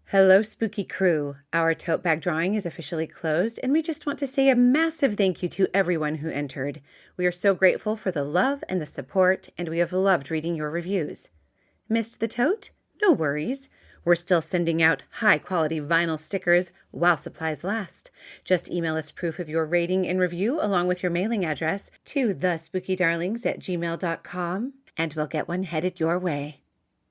Hello, spooky crew. Our tote bag drawing is officially closed, and we just want to say a massive thank you to everyone who entered. We are so grateful for the love and the support, and we have loved reading your reviews. Missed the tote? No worries. We're still sending out high-quality vinyl stickers while supplies last. Just email us proof of your rating and review along with your mailing address to thespookydarlings@gmail.com, and we'll get one headed your way.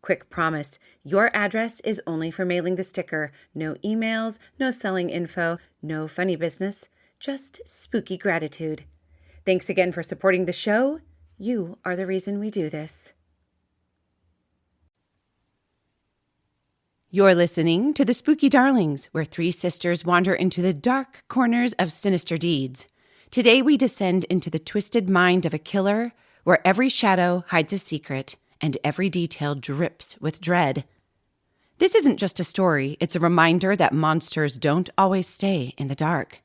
Quick promise, your address is only for mailing the sticker. No emails, no selling info, no funny business, just spooky gratitude. Thanks again for supporting the show. You are the reason we do this. You're listening to The Spooky Darlings, where three sisters wander into the dark corners of sinister deeds. Today we descend into the twisted mind of a killer, where every shadow hides a secret and every detail drips with dread. This isn't just a story, it's a reminder that monsters don't always stay in the dark.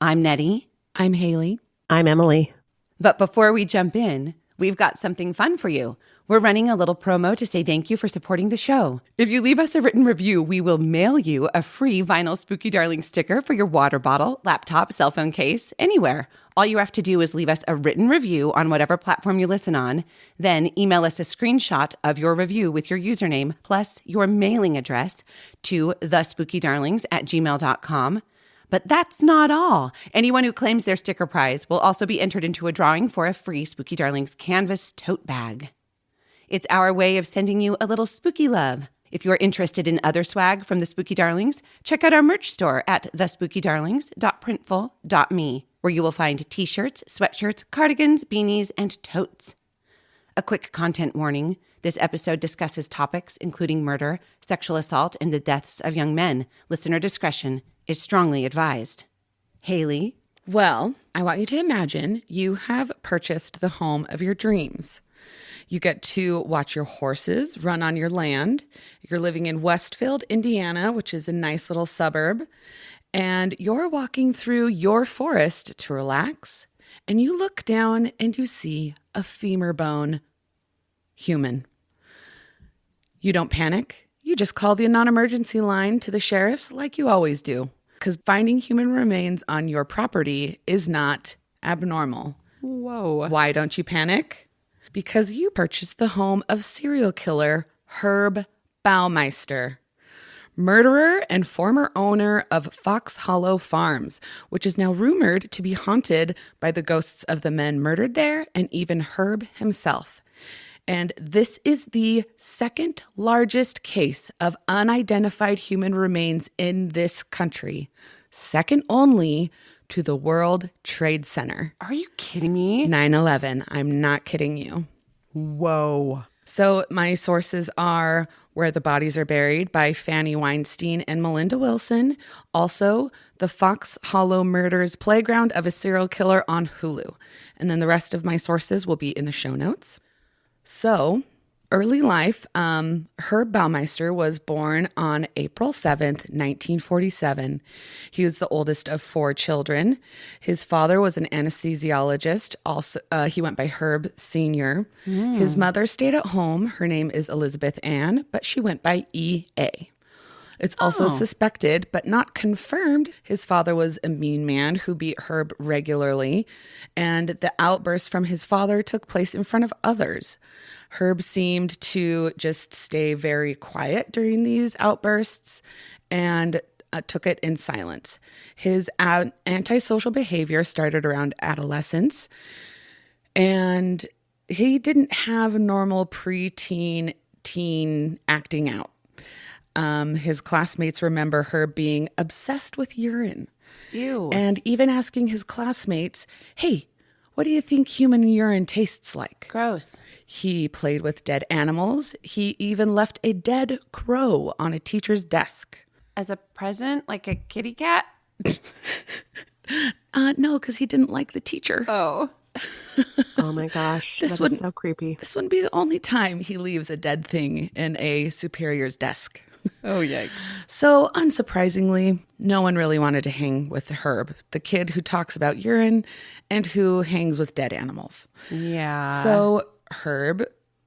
I'm Nettie. I'm Haley. I'm Emily. But before we jump in, we've got something fun for you. We're running a little promo to say thank you for supporting the show. If you leave us a written review, we will mail you a free vinyl Spooky Darling sticker for your water bottle, laptop, cell phone case, anywhere. All you have to do is leave us a written review on whatever platform you listen on, then email us a screenshot of your review with your username plus your mailing address to thespookydarlings@gmail.com. But that's not all. Anyone who claims their sticker prize will also be entered into a drawing for a free Spooky Darlings canvas tote bag. It's our way of sending you a little spooky love. If you're interested in other swag from the Spooky Darlings, check out our merch store at thespookydarlings.printful.me, where you will find t-shirts, sweatshirts, cardigans, beanies, and totes. A quick content warning. This episode discusses topics including murder, sexual assault, and the deaths of young men. Listener discretion is strongly advised. Haley? Well, I want you to imagine you have purchased the home of your dreams. You get to watch your horses run on your land. You're living in Westfield, Indiana, which is a nice little suburb. And you're walking through your forest to relax. And you look down and you see a femur bone. Human. You don't panic. You just call the non-emergency line to the sheriffs like you always do. Because finding human remains on your property is not abnormal. Whoa. Why don't you panic? Because you purchased the home of serial killer Herb Baumeister, murderer and former owner of Fox Hollow Farms, which is now rumored to be haunted by the ghosts of the men murdered there and even Herb himself. And this is the second largest case of unidentified human remains in this country, second only to the World Trade Center. Are you kidding me? 9/11. I'm not kidding you. Whoa. So my sources are Where the Bodies Are Buried by Fanny Weinstein and Melinda Wilson. Also, The Fox Hollow Murders Playground of a Serial Killer on Hulu. And then the rest of my sources will be in the show notes. So, early life, Herb Baumeister was born on April 7th, 1947. He was the oldest of 4 children. His father was an anesthesiologist. Also, he went by Herb Sr. His mother stayed at home. Her name is Elizabeth Ann, but she went by E.A. It's also suspected, but not confirmed, his father was a mean man who beat Herb regularly, and the outbursts from his father took place in front of others. Herb seemed to just stay very quiet during these outbursts and took it in silence. His antisocial behavior started around adolescence, and he didn't have normal preteen, teen acting out. His classmates remember her being obsessed with urine. Ew. And even asking his classmates, hey, what do you think human urine tastes like? Gross. He played with dead animals. He even left a dead crow on a teacher's desk. As a present, like a kitty cat? No, because he didn't like the teacher. Oh. Oh my gosh. That is so creepy. This wouldn't be the only time he leaves a dead thing in a superior's desk. Oh, yikes. So, unsurprisingly, no one really wanted to hang with Herb, the kid who talks about urine and who hangs with dead animals. Yeah. So, Herb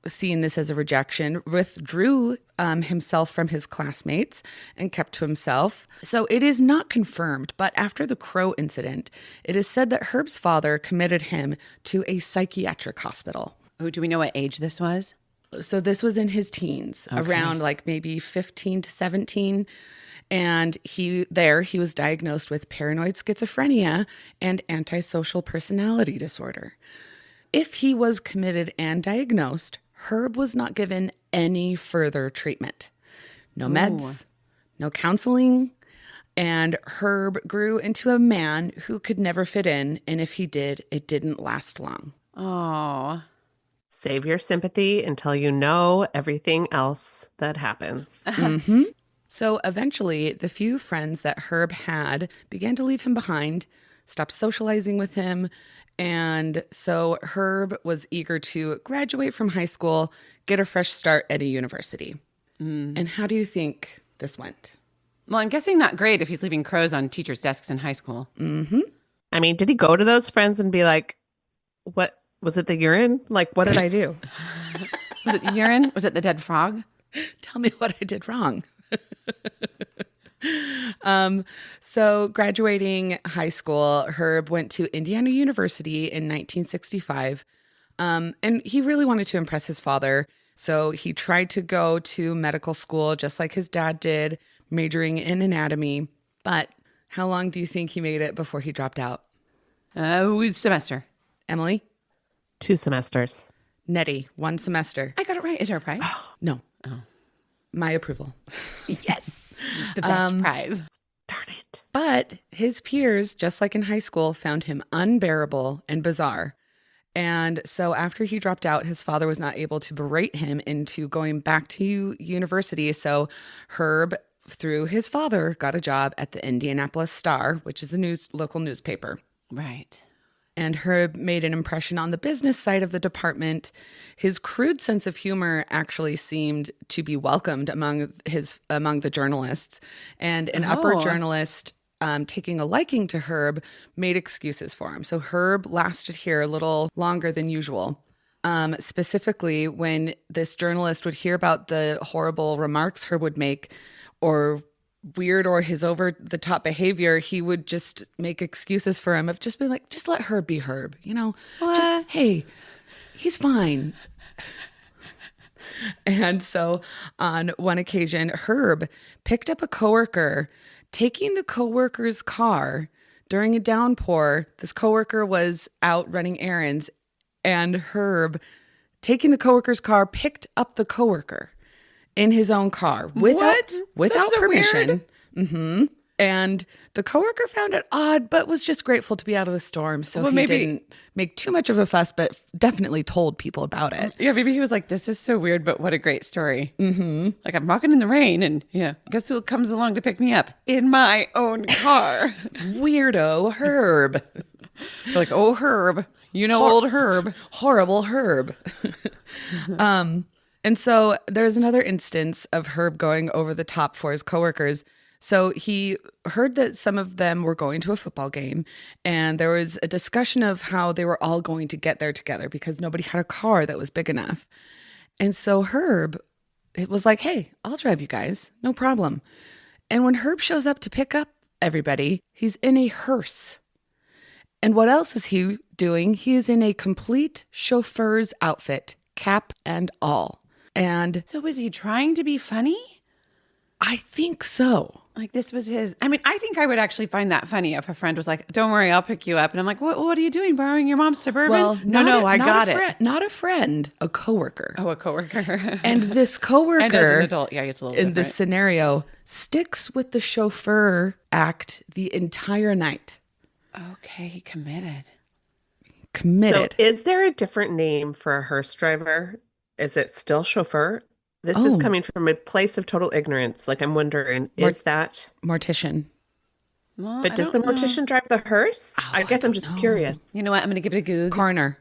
seeing this as a rejection, withdrew himself from his classmates and kept to himself. So it is not confirmed, but after the crow incident, it is said that Herb's father committed him to a psychiatric hospital. Oh, do we know what age this was? So this was in his teens, around like maybe 15 to 17. And he was diagnosed with paranoid schizophrenia and antisocial personality disorder. If he was committed and diagnosed, Herb was not given any further treatment. No meds, no counseling, and Herb grew into a man who could never fit in, and if he did, it didn't last long. Oh. Save your sympathy until you know everything else that happens. Mm-hmm. So eventually, the few friends that Herb had began to leave him behind, stopped socializing with him, and so Herb was eager to graduate from high school, get a fresh start at a university. And how do you think this went? Well, I'm guessing not great if he's leaving crows on teachers' desks in high school. Mm-hmm. I mean, did he go to those friends and be like, what, was it the urine? Like, what did I do? Was it the urine? Was it the dead frog? Tell me what I did wrong. So graduating high school, Herb went to Indiana University in 1965. And he really wanted to impress his father. So he tried to go to medical school just like his dad did, majoring in anatomy. But how long do you think he made it before he dropped out? Semester. Emily? 2 semesters. Nettie, 1 semester. I got it right. Is there a prize? No. Oh. My approval. Yes. The best prize. Darn it. But his peers, just like in high school, found him unbearable and bizarre. And so after he dropped out, his father was not able to berate him into going back to university. So Herb, through his father, got a job at the Indianapolis Star, which is a local newspaper. Right. And Herb made an impression on the business side of the department. His crude sense of humor actually seemed to be welcomed among the journalists. And an upper journalist, taking a liking to Herb, made excuses for him. So Herb lasted here a little longer than usual. Specifically, when this journalist would hear about the horrible remarks Herb would make, or weird or his over-the-top behavior, he would just make excuses for him of just being like, just let Herb be Herb, just, hey, he's fine. And so on one occasion, Herb picked up a coworker, taking the coworker's car during a downpour. This coworker was out running errands, and Herb, taking the coworker's car, picked up the coworker in his own car without so permission. Mm-hmm. And the coworker found it odd, but was just grateful to be out of the storm. So he didn't make too much of a fuss, but definitely told people about it. Yeah, maybe he was like, this is so weird, but what a great story. Mm-hmm. Like, I'm walking in the rain, and guess who comes along to pick me up? In my own car. Weirdo Herb. Like, oh, Herb. Old Herb. Horrible Herb. And so there's another instance of Herb going over the top for his coworkers. So he heard that some of them were going to a football game, and there was a discussion of how they were all going to get there together because nobody had a car that was big enough. And so Herb, it was like, hey, I'll drive you guys, no problem. And when Herb shows up to pick up everybody, he's in a hearse. And what else is he doing? He is in a complete chauffeur's outfit, cap and all. And so was he trying to be funny? I think so. Like, this was his. I mean, I think I would actually find that funny if a friend was like, don't worry, I'll pick you up. And I'm like, what are you doing? Borrowing your mom's Suburban? Well, I got it. Not a friend, a coworker. Oh, a coworker. And this coworker, and as an adult, it's a little in different. this scenario, sticks with the chauffeur act the entire night. Okay, he committed. So is there a different name for a hearse driver? Is it still chauffeur? This is coming from a place of total ignorance. Like, I'm wondering, is that mortician? Well, but does the mortician drive the hearse? I guess I'm just curious. You know what? I'm going to give it a Google. Coroner.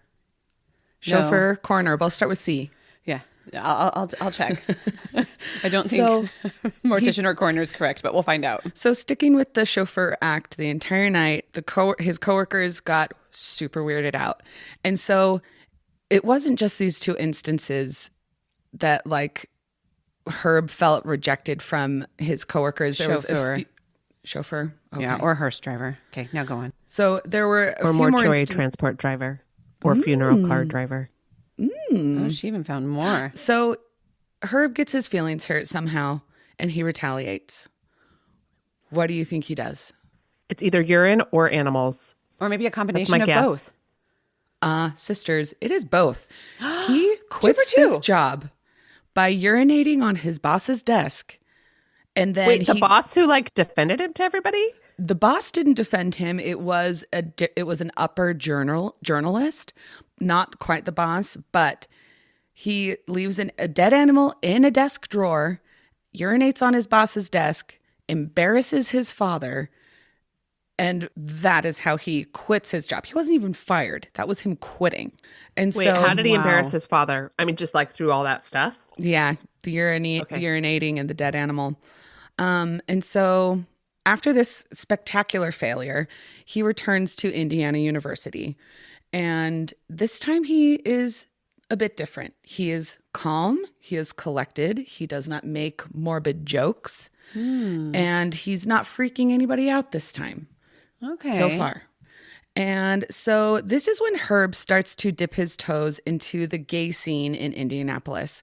Chauffeur, coroner. Both start with C. Yeah. I'll check. I don't think mortician or coroner is correct, but we'll find out. So sticking with the chauffeur act the entire night, his coworkers got super weirded out. And so it wasn't just these 2 instances that like Herb felt rejected from his coworkers. There was Chauffeur. Chauffeur. Okay. Yeah, or hearse driver. Okay, now go on. So there were a Or few more more joy transport driver or funeral car driver. Oh, she even found more. So Herb gets his feelings hurt somehow and he retaliates. What do you think he does? It's either urine or animals. Or maybe a That's combination my of guess. both. Sisters, it is both. He quits two. his job by urinating on his boss's desk. And then Wait, the boss who like defended him to everybody? the boss didn't defend him. It was an upper journalist, not quite the boss, but he leaves a dead animal in a desk drawer, urinates on his boss's desk, embarrasses his father, and that is how he quits his job. He wasn't even fired. That was him quitting. And Wait, so how did he Wow. embarrass his father? I mean, just like through all that stuff? yeah, the urinating and the dead animal. And so after this spectacular failure, he returns to Indiana University. And this time he is a bit different. He is calm. He is collected. He does not make morbid jokes. And he's not freaking anybody out this time. Okay. So far. And so this is when Herb starts to dip his toes into the gay scene in Indianapolis.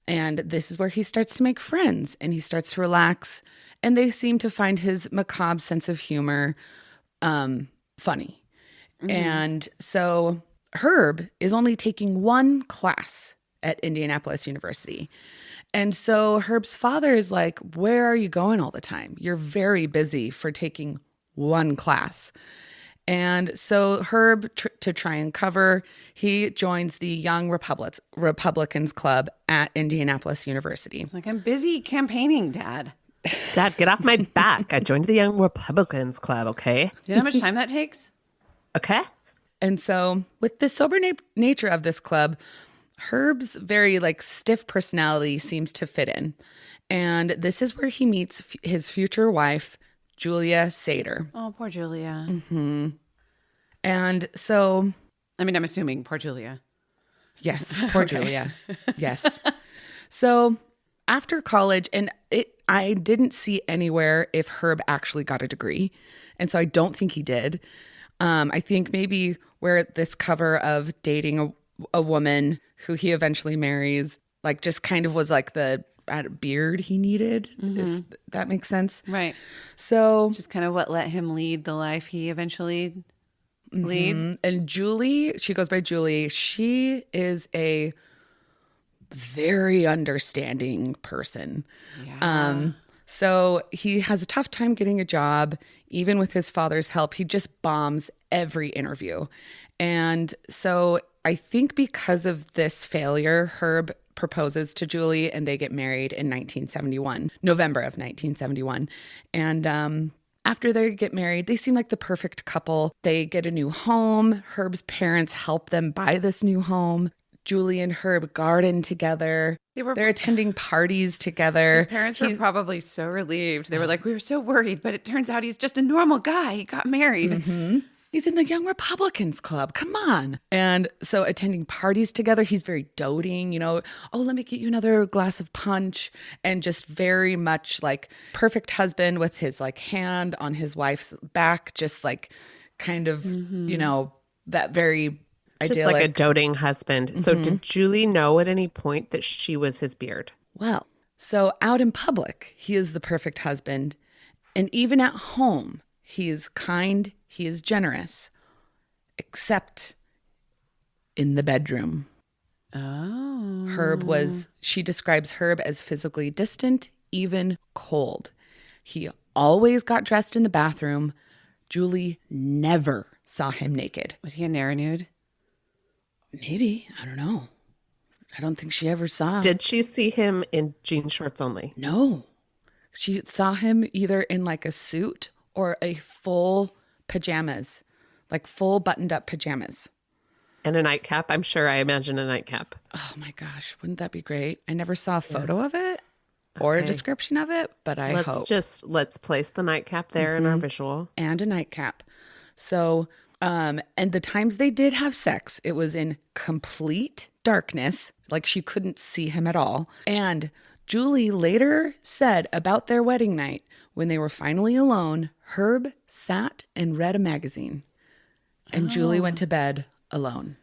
And this is where he starts to make friends and he starts to relax. And they seem to find his macabre sense of humor funny. And so Herb is only taking one class at Indianapolis University. And so Herb's father is like, where are you going all the time? You're very busy for taking one class. And so Herb, to try and cover, he joins the Young Republicans Club at Indianapolis University. Like, I'm busy campaigning, Dad. Dad, get off my back. I joined the Young Republicans Club, okay? Do you know how much time that takes? Okay. And so with the sober nature of this club, Herb's very like stiff personality seems to fit in. And this is where he meets his future wife, Julia Sater. Oh, poor Julia. And so, I mean, I'm assuming poor Julia. yes, poor Julia. Yes. So after college, and I didn't see anywhere if Herb actually got a degree. And so I don't think he did. I think maybe where this cover of dating a woman who he eventually marries, like just kind of was like the beard he needed, if that makes sense. Right. So, Just kind of what let him lead the life he eventually leads. and Julie, she goes by Julie. She is a very understanding person. Yeah. So he has a tough time getting a job, even with his father's help. He just bombs every interview. And so I think because of this failure, Herb proposes to Julie and they get married in 1971, November of 1971. And after they get married, they seem like the perfect couple. They get a new home. Herb's parents help them buy this new home. Julie and Herb garden together. They're attending parties together. His parents were probably so relieved. They were like, we were so worried, but it turns out he's just a normal guy. He got married. He's in the Young Republicans Club. Come on. And so attending parties together, he's very doting, oh, let me get you another glass of punch. And just very much like perfect husband with his like hand on his wife's back, just like kind of, that very Just idyllic. like a doting husband. So did Julie know at any point that she was his beard? Well, so out in public, he is the perfect husband. And even at home, he is kind, he is generous, except in the bedroom. Oh. She describes Herb as physically distant, even cold. He always got dressed in the bathroom. Julie never saw him naked. Was he a nude? Maybe, I don't know. I don't think she ever saw. Did she see him in jean shorts only? No. She saw him either in like a suit or a full pajamas, like full buttoned up pajamas. And a nightcap? I'm sure I imagine a nightcap. Oh my gosh, wouldn't that be great? I never saw a photo of it or a Okay. description of it, but I hope. Let's place the nightcap there in our visual. And a nightcap. So, and the times they did have sex, it was in complete darkness, like she couldn't see him at all. And Julie later said about their wedding night, when they were finally alone, Herb sat and read a magazine, and Julie went to bed alone.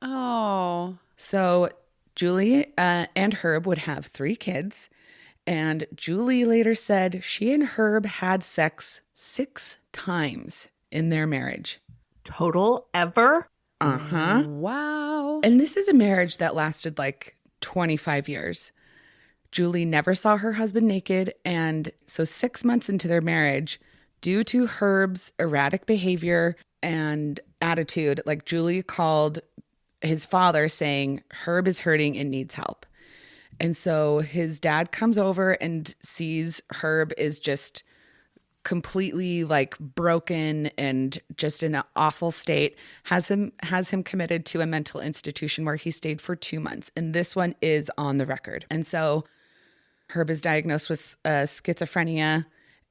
Oh. So Julie and Herb would have 3 kids, and Julie later said she and Herb had sex 6 times in their marriage. Total ever? Uh-huh. Wow. And this is a marriage that lasted like 25 years. Julie never saw her husband naked, and so 6 months into their marriage, due to Herb's erratic behavior and attitude, like Julie called his father saying, Herb is hurting and needs help. And so his dad comes over and sees Herb is just completely like broken and just in an awful state, has him committed to a mental institution where he stayed for 2 months. And this one is on the record. And so Herb is diagnosed with schizophrenia.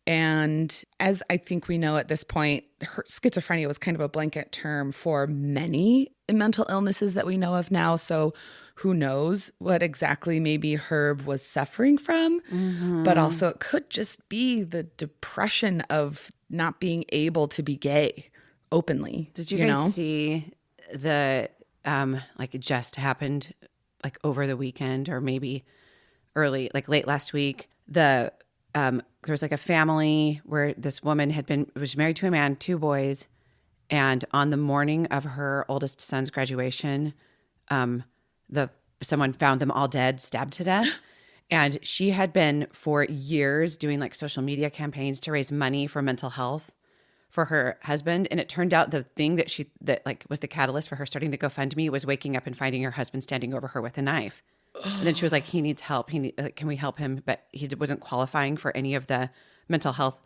And as I think we know at this point, schizophrenia was kind of a blanket term for many mental illnesses that we know of now. So who knows what exactly maybe Herb was suffering from. Mm-hmm. But also it could just be the depression of not being able to be gay openly. Did you guys see the, like it just happened like over the weekend or maybe early, like late last week, there was like a family where this woman was married to a man, 2 boys. And on the morning of her oldest son's graduation, someone found them all dead, stabbed to death. And she had been for years doing like social media campaigns to raise money for mental health for her husband. And it turned out the thing that like was the catalyst for her starting the GoFundMe was waking up and finding her husband standing over her with a knife. And then she was like, he needs help. Can we help him? But he wasn't qualifying for any of the mental health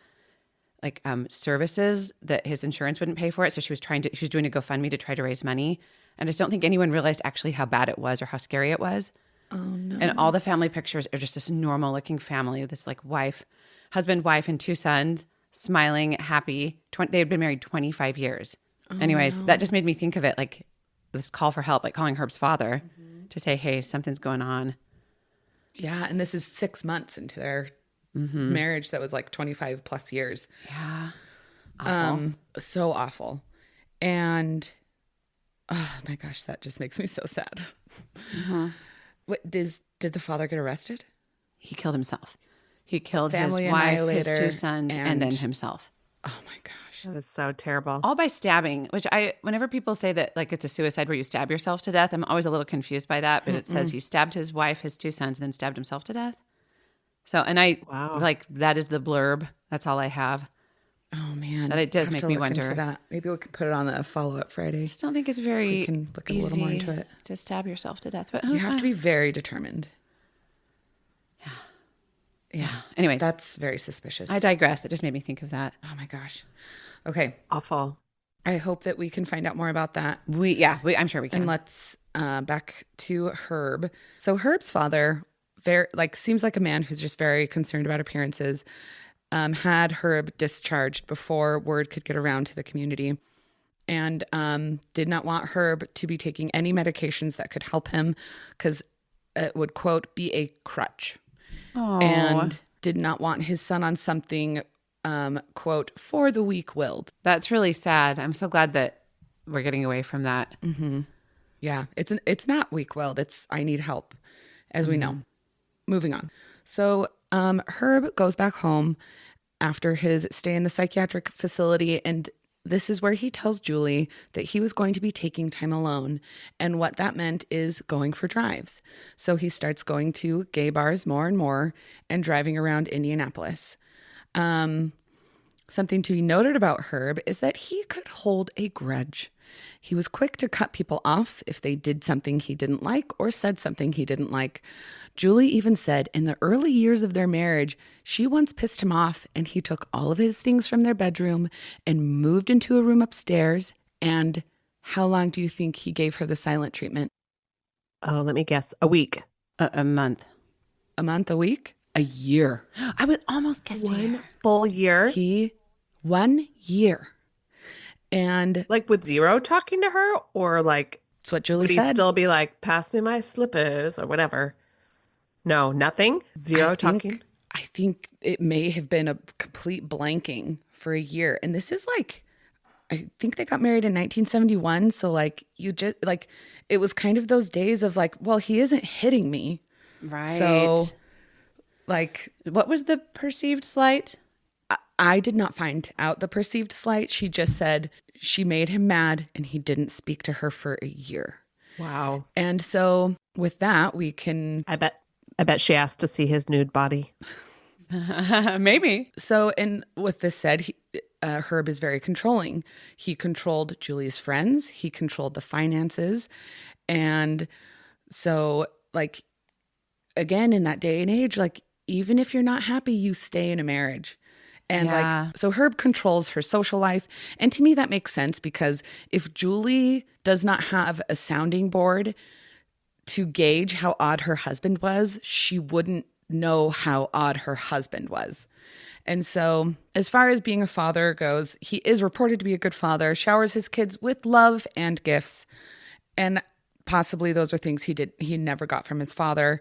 like services that his insurance wouldn't pay for it. So she was doing a GoFundMe to try to raise money. And I just don't think anyone realized actually how bad it was or how scary it was. Oh no. And all the family pictures are just this normal looking family, this like husband, wife, and 2 sons, smiling, happy. They had been married 25 years. Anyways, that just made me think of it like this call for help, like calling Herb's father to say, hey, something's going on. Yeah. And this is 6 months into their marriage that was like 25 plus years. Yeah. Awful. So awful. And oh my gosh, that just makes me so sad. Mm-hmm. What did the father get arrested? He killed himself. He killed Family his wife, his annihilator, 2 sons, and then himself. Oh my gosh. That is so terrible. All by stabbing, which whenever people say that like it's a suicide where you stab yourself to death, I'm always a little confused by that. But it says he stabbed his wife, his 2 sons, and then stabbed himself to death. So, and like that is the blurb. That's all I have. Oh man. But it does make me wonder. That. Maybe we can put it on the follow-up Friday. I just don't think it's very we can look a easy little more into it. To stab yourself to death. But you have to be very determined. Yeah. Anyways. That's very suspicious. I digress. It just made me think of that. Oh my gosh. Okay. Awful. I hope that we can find out more about that. I'm sure we can. And let's back to Herb. So Herb's father seems like a man who's just very concerned about appearances. Had Herb discharged before word could get around to the community, and did not want Herb to be taking any medications that could help him because it would, quote, be a crutch. Aww. And did not want his son on something, quote, for the weak-willed. That's really sad. I'm so glad that we're getting away from that. Mm-hmm. Yeah, it's not weak-willed. It's I need help, as we know. Moving on. So Herb goes back home after his stay in the psychiatric facility, and this is where he tells Julie that he was going to be taking time alone, and what that meant is going for drives. So he starts going to gay bars more and more and driving around Indianapolis. Something to be noted about Herb is that he could hold a grudge. He was quick to cut people off if they did something he didn't like or said something he didn't like. Julie even said in the early years of their marriage, she once pissed him off and he took all of his things from their bedroom and moved into a room upstairs. And how long do you think he gave her the silent treatment? Oh, let me guess. A week. A month. A month, a week? A year. I would almost guess One full year. 1 year. And like with zero talking to her, or like That's what Julie Would he said. still be like, pass me my slippers or whatever? No, nothing? Zero talking? I think it may have been a complete blanking for a year. And this is like, I think they got married in 1971. So like you just like, it was kind of those days of like, well, he isn't hitting me. Right. So like, what was the perceived slight? I did not find out the perceived slight. She just said she made him mad and he didn't speak to her for a year. Wow. And so with that, we can. I bet she asked to see his nude body. Maybe. So, and with this said, Herb is very controlling. He controlled Julie's friends. He controlled the finances. And so, like, again, in that day and age, like, even if you're not happy, you stay in a marriage. And like, so Herb controls her social life. And to me, that makes sense because if Julie does not have a sounding board to gauge how odd her husband was, she wouldn't know how odd her husband was. And so as far as being a father goes, he is reported to be a good father, showers his kids with love and gifts. And possibly those are things he never got from his father.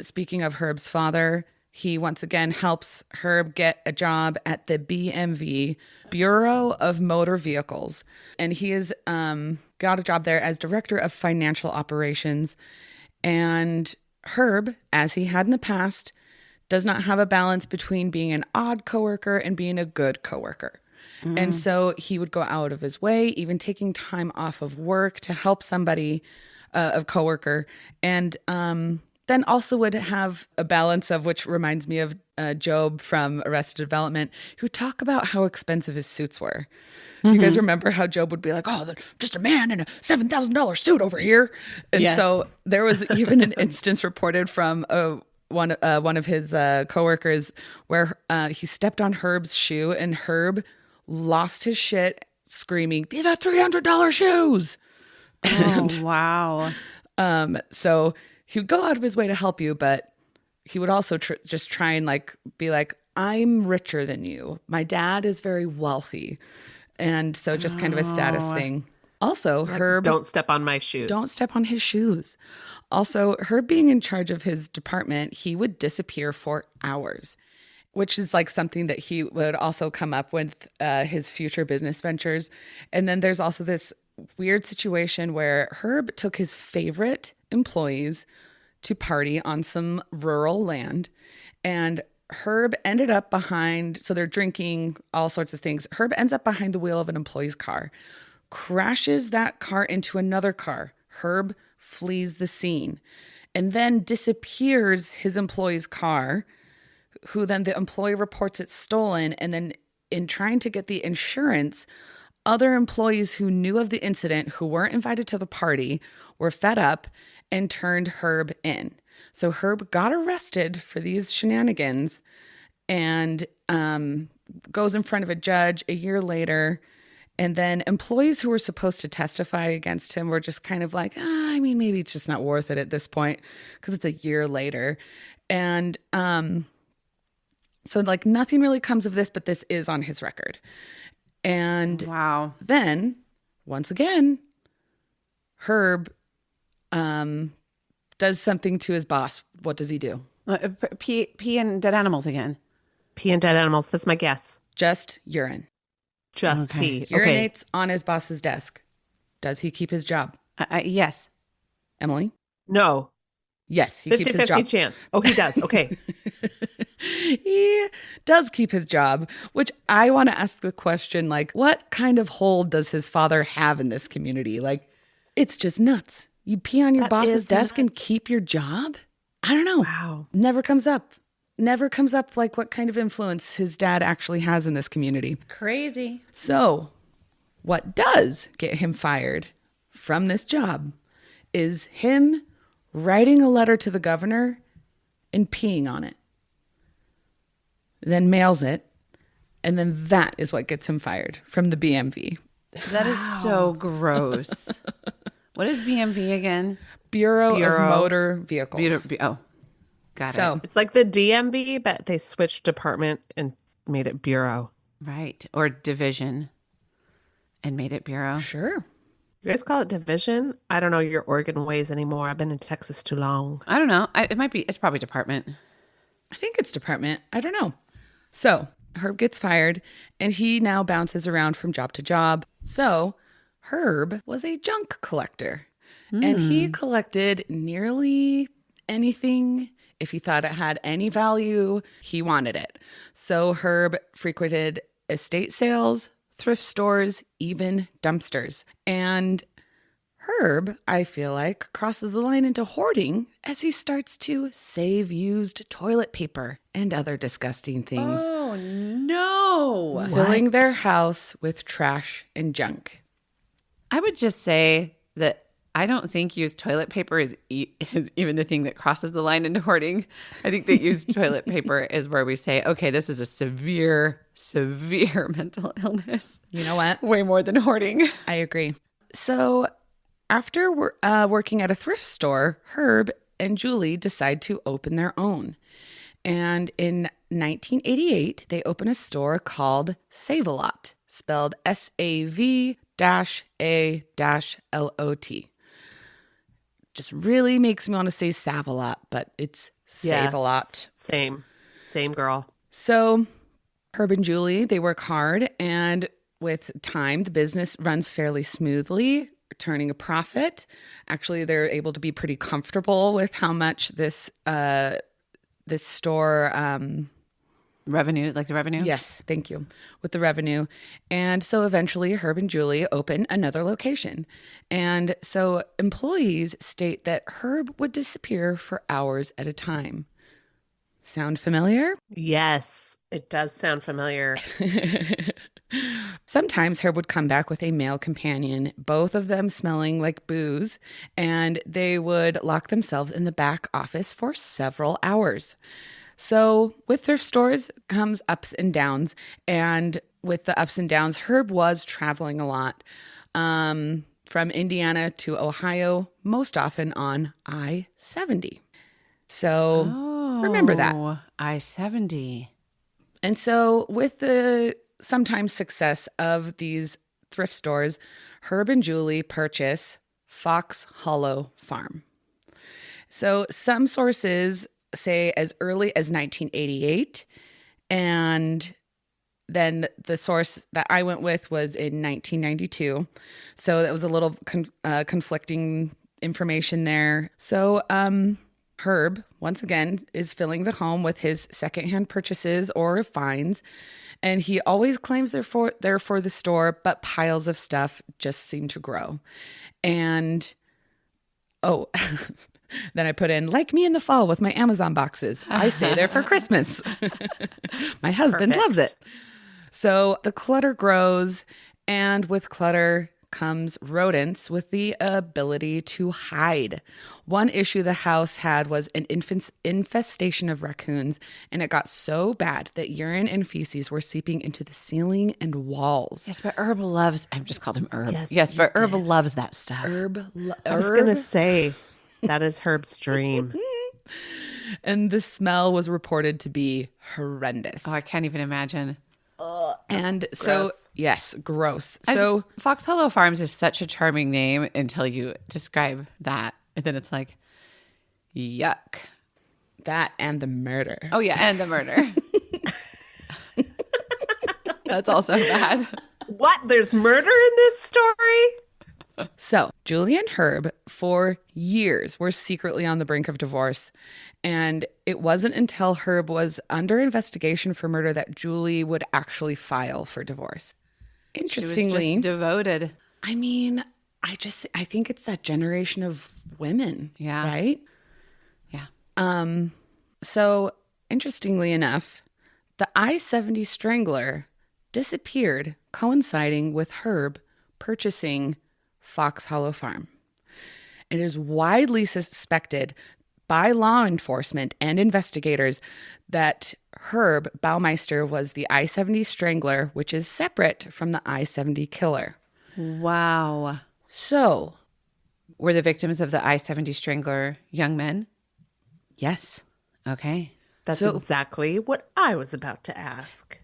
Speaking of Herb's father, he once again helps Herb get a job at the BMV, Bureau of Motor Vehicles. And he has got a job there as Director of Financial Operations. And Herb, as he had in the past, does not have a balance between being an odd coworker and being a good coworker. And so he would go out of his way, even taking time off of work to help somebody, a coworker. And then also would have a balance of, which reminds me of Job from Arrested Development, who would talk about how expensive his suits were. Do you guys remember how Job would be like, oh, just a man in a $7,000 suit over here? And so there was even an instance reported from one of his coworkers where he stepped on Herb's shoe and Herb lost his shit screaming, these are $300 shoes. Oh, wow. So he would go out of his way to help you, but he would also just try and like be like, I'm richer than you. My dad is very wealthy. And so just kind of a status thing. Also, Like, Herb... don't step on my shoes. Don't step on his shoes. Also, Herb being in charge of his department, he would disappear for hours, which is like something that he would also come up with his future business ventures. And then there's also this weird situation where Herb took his favorite employees to party on some rural land, and Herb ended up behind, so they're drinking all sorts of things. Herb ends up behind the wheel of an employee's car, crashes that car into another car. Herb flees the scene and then disappears his employee's car, who then the employee reports it stolen. And then in trying to get the insurance, other employees who knew of the incident, who weren't invited to the party, were fed up and turned Herb in. So Herb got arrested for these shenanigans and goes in front of a judge a year later. And then employees who were supposed to testify against him were just kind of like, I mean, maybe it's just not worth it at this point because it's a year later. And so like nothing really comes of this, but this is on his record. And wow. Then once again, Herb does something to his boss. What does he do? Pee and dead animals again. Pee and dead animals. That's my guess. Just urine. Just pee. Urinates on his boss's desk. Does he keep his job? Yes. Emily? No. Yes, he keeps his job. 50-50 chance. Oh, he does. Okay. He does keep his job, which I want to ask the question, like, what kind of hold does his father have in this community? Like, it's just nuts. You pee on your boss's desk and keep your job? I don't know. Wow. Never comes up. Never comes up like what kind of influence his dad actually has in this community. Crazy. So what does get him fired from this job is him writing a letter to the governor and peeing on it. Then mails it. And then that is what gets him fired from the BMV. That is so gross. What is BMV again? Bureau of Motor Vehicles. Got So it. It's like the DMV, but they switched department and made it bureau. Right. Or division and made it bureau. sure. You guys call it division? I don't know your Oregon ways anymore. I've been in Texas too long. I don't know. It's probably department. I think it's department. I don't know. So Herb gets fired and he now bounces around from job to job. So Herb was a junk collector and he collected nearly anything. If he thought it had any value, he wanted it. So Herb frequented estate sales, thrift stores, even dumpsters. And Herb, I feel like, crosses the line into hoarding as he starts to save used toilet paper and other disgusting things, Oh, no. filling their house with trash and junk. I would just say that I don't think used toilet paper is even the thing that crosses the line into hoarding. I think that used toilet paper is where we say, okay, this is a severe, severe mental illness. You know what? Way more than hoarding. I agree. So after working at a thrift store, Herb and Julie decide to open their own. And in 1988, they open a store called Save-A-Lot, spelled SAV-A-L-O-T. Just really makes me want to say Save-A-Lot, but it's Save-A-Lot. Same girl. So Herb and Julie, they work hard, and with time, the business runs fairly smoothly, turning a profit. Actually, they're able to be pretty comfortable with how much this store Revenue, like the revenue? Yes, thank you. With the revenue. And so eventually Herb and Julie open another location. And so employees state that Herb would disappear for hours at a time. Sound familiar? Yes, it does sound familiar. Sometimes Herb would come back with a male companion, both of them smelling like booze, and they would lock themselves in the back office for several hours. So with thrift stores comes ups and downs. And with the ups and downs, Herb was traveling a lot from Indiana to Ohio, most often on I-70. So remember that. I-70. And so with the sometimes success of these thrift stores, Herb and Julie purchase Fox Hollow Farm. So some sources say as early as 1988, and then the source that I went with was in 1992. So that was a little conflicting information there. So Herb, once again, is filling the home with his secondhand purchases or finds, and he always claims they're for the store, but piles of stuff just seem to grow. And then I put in, like me in the fall with my Amazon boxes. I stay there for Christmas. My husband loves it. So the clutter grows, and with clutter comes rodents with the ability to hide. One issue the house had was an infestation of raccoons, and it got so bad that urine and feces were seeping into the ceiling and walls. Yes, but Herb loves, I've just called him Herb. Yes, but Herb loves that stuff. I was going to say, that is Herb's dream. And the smell was reported to be horrendous. Oh, I can't even imagine. And so, Gross. yes, gross. So Fox Hollow Farms is such a charming name until you describe that. And then it's like, yuck. That and the murder. Oh, yeah. And the murder. That's also bad. What? There's murder in this story? So Julie and Herb, for years, were secretly on the brink of divorce. And it wasn't until Herb was under investigation for murder that Julie would actually file for divorce. Interestingly, She was just devoted. I mean, I think it's that generation of women, Yeah. right? Yeah. So interestingly enough, the I-70 Strangler disappeared, coinciding with Herb purchasing Fox Hollow Farm. It is widely suspected by law enforcement and investigators that Herb Baumeister was the I-70 Strangler, which is separate from the I-70 Killer. Wow. So, Were the victims of the I-70 Strangler young men? yes, Okay. That's So- exactly what I was about to ask.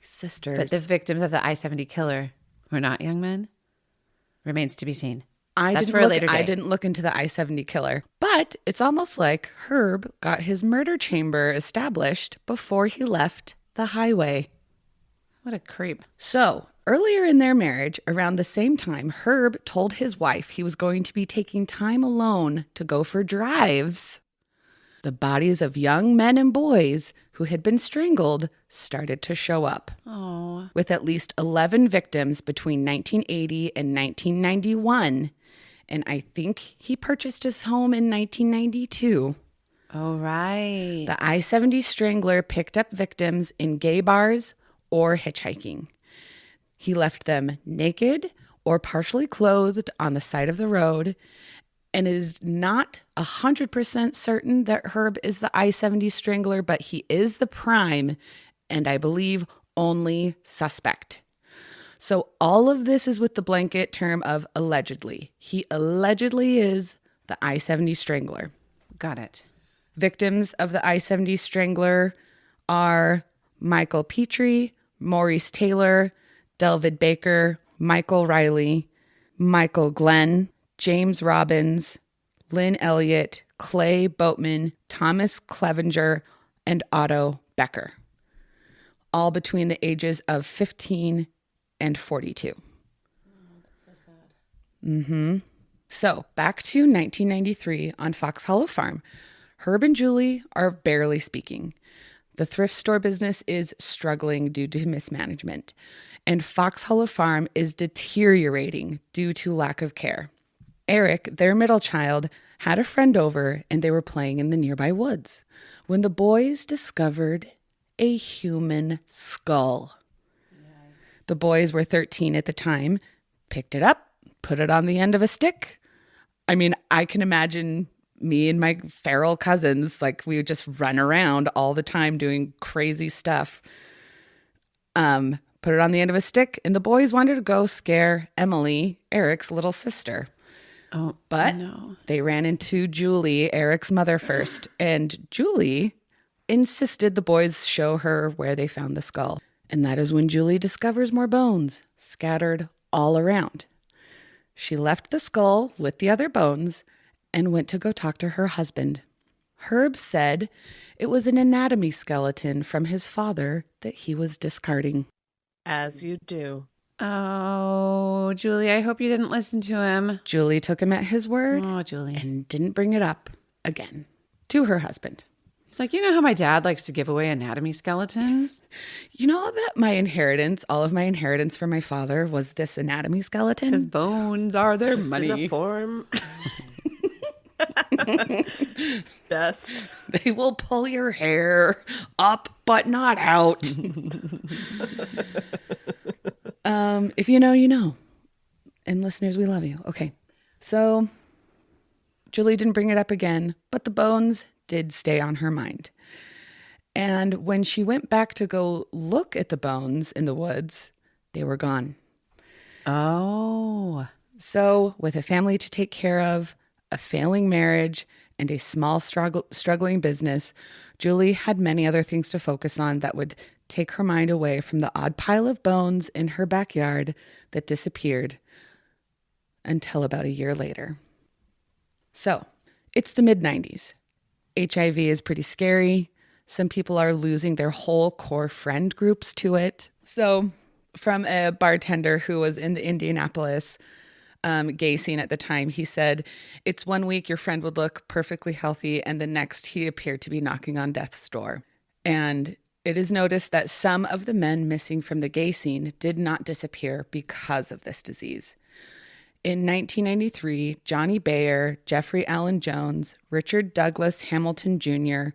sisters. But the victims of the I-70 Killer were not young men? Remains to be seen. I That's for a later day. I didn't look into the I-70 killer, but it's almost like Herb got his murder chamber established before he left the highway. What a creep. So, earlier in their marriage, around the same time, Herb told his wife he was going to be taking time alone to go for drives. The bodies of young men and boys who had been strangled started to show up. Oh. With at least 11 victims between 1980 and 1991. And I think he purchased his home in 1992. Oh, right. The I-70 Strangler picked up victims in gay bars or hitchhiking. He left them naked or partially clothed on the side of the road and is not 100% certain that Herb is the I-70 Strangler, but he is the prime and I believe only suspect. So all of this is with the blanket term of allegedly. He allegedly is the I-70 Strangler. Got it. Victims of the I-70 Strangler are Michael Petrie, Maurice Taylor, Delvid Baker, Michael Riley, Michael Glenn, James Robbins, Lynn Elliott, Clay Boatman, Thomas Clevenger, and Otto Becker, all between the ages of 15 and 42. Oh, that's so sad. So back to 1993 on Fox Hollow Farm. Herb and Julie are barely speaking. The thrift store business is struggling due to mismanagement, and Fox Hollow Farm is deteriorating due to lack of care. Eric, their middle child, had a friend over and they were playing in the nearby woods when the boys discovered a human skull. The boys were 13 at the time, picked it up, put it on the end of a stick. I mean, I can imagine me and my feral cousins, like we would just run around all the time doing crazy stuff. Put it on the end of a stick, and the boys wanted to go scare Emily, Eric's little sister. Oh, But no. they ran into Julie, Eric's mother, first, and Julie insisted the boys show her where they found the skull. And that is when Julie discovers more bones scattered all around. She left the skull with the other bones and went to go talk to her husband. Herb said it was an anatomy skeleton from his father that he was discarding. As you do. Oh, Julie, I hope you didn't listen to him. Julie took him at his word Oh, Julie. and didn't bring it up again to her husband. He's like, you know how my dad likes to give away anatomy skeletons? You know that my inheritance, all of my inheritance from my father was this anatomy skeleton? His bones are their Just in money. a form. Best. They will pull your hair up, but not out. If you know, you know. And listeners, we love you. Okay. So Julie didn't bring it up again, but the bones did stay on her mind. And when she went back to go look at the bones in the woods, they were gone. Oh. So with a family to take care of, a failing marriage, and a small struggling business, Julie had many other things to focus on that would take her mind away from the odd pile of bones in her backyard that disappeared until about a year later. So, it's the mid-90s. HIV is pretty scary. Some people are losing their whole core friend groups to it. So, from a bartender who was in the Indianapolis gay scene at the time, he said, it's 1 week your friend would look perfectly healthy, and the next he appeared to be knocking on death's door. And it is noticed that some of the men missing from the gay scene did not disappear because of this disease. In 1993, Johnny Bayer, Jeffrey Allen Jones, Richard Douglas Hamilton Jr.,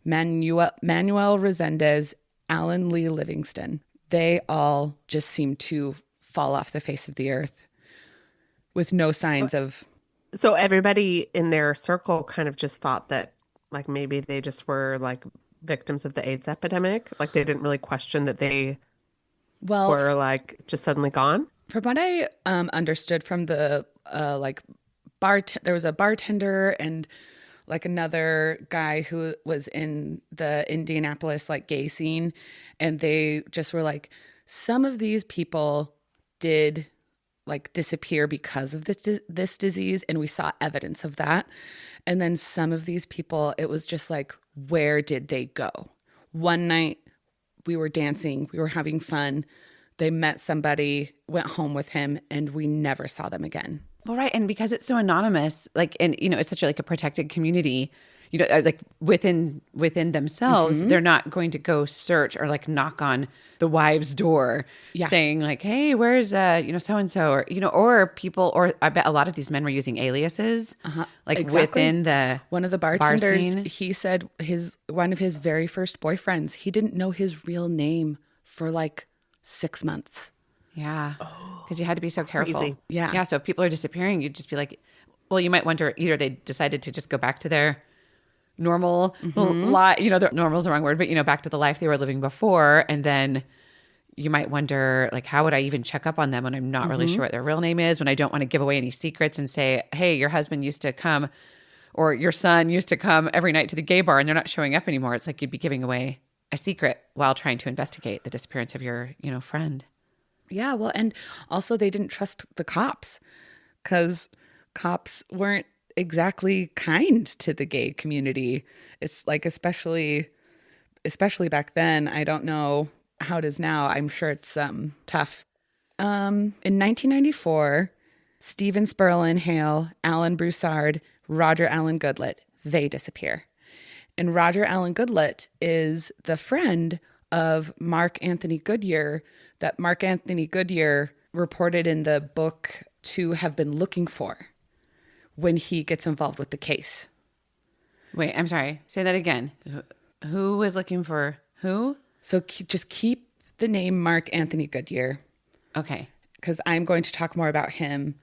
Manuel Resendez, Alan Lee Livingston, they all just seemed to fall off the face of the earth with no signs of... So everybody in their circle kind of just thought that, like, maybe they just were, like, victims of the AIDS epidemic. Like, they didn't really question that they were, like, just suddenly gone. From what I understood from the, there was a bartender and, like, another guy who was in the Indianapolis, like, gay scene. And they just were like, some of these people did like disappear because of this disease, and we saw evidence of that. And then some of these people, it was just like, where did they go? One night we were dancing, we were having fun. They met somebody, went home with him, and we never saw them again. Well, right. And because it's so anonymous, like, and, you know, it's such a, like a protected community, you know, like within themselves, they're not going to go search or like knock on the wife's door saying like, hey, where's, you know, so-and-so, or, you know, or people, or I bet a lot of these men were using aliases, like within the one of the bartenders, he said one of his very first boyfriends, he didn't know his real name for like 6 months. Yeah. Because you had to be so careful. Crazy. Yeah. Yeah. So if people are disappearing, you'd just be like, well, you might wonder either they decided to just go back to their normal life, you know, normal is the wrong word, but, you know, back to the life they were living before. And then you might wonder, like, how would I even check up on them when I'm not really sure what their real name is, when I don't want to give away any secrets and say, hey, your husband used to come, or your son used to come every night to the gay bar and they're not showing up anymore. It's like you'd be giving away a secret while trying to investigate the disappearance of your, you know, friend. Yeah, well, and also they didn't trust the cops because cops weren't exactly kind to the gay community. It's like, especially back then. I don't know how it is now. I'm sure it's tough. In 1994, Stephen Sperlin Hale, Alan Broussard, Roger Allen Goodlett, they disappear. And Roger Allen Goodlett is the friend of Mark Anthony Goodyear that Mark Anthony Goodyear reported in the book to have been looking for when he gets involved with the case. Wait, I'm sorry. Say that again. Who was looking for who? So just keep the name Mark Anthony Goodyear. Okay. Because I'm going to talk more about him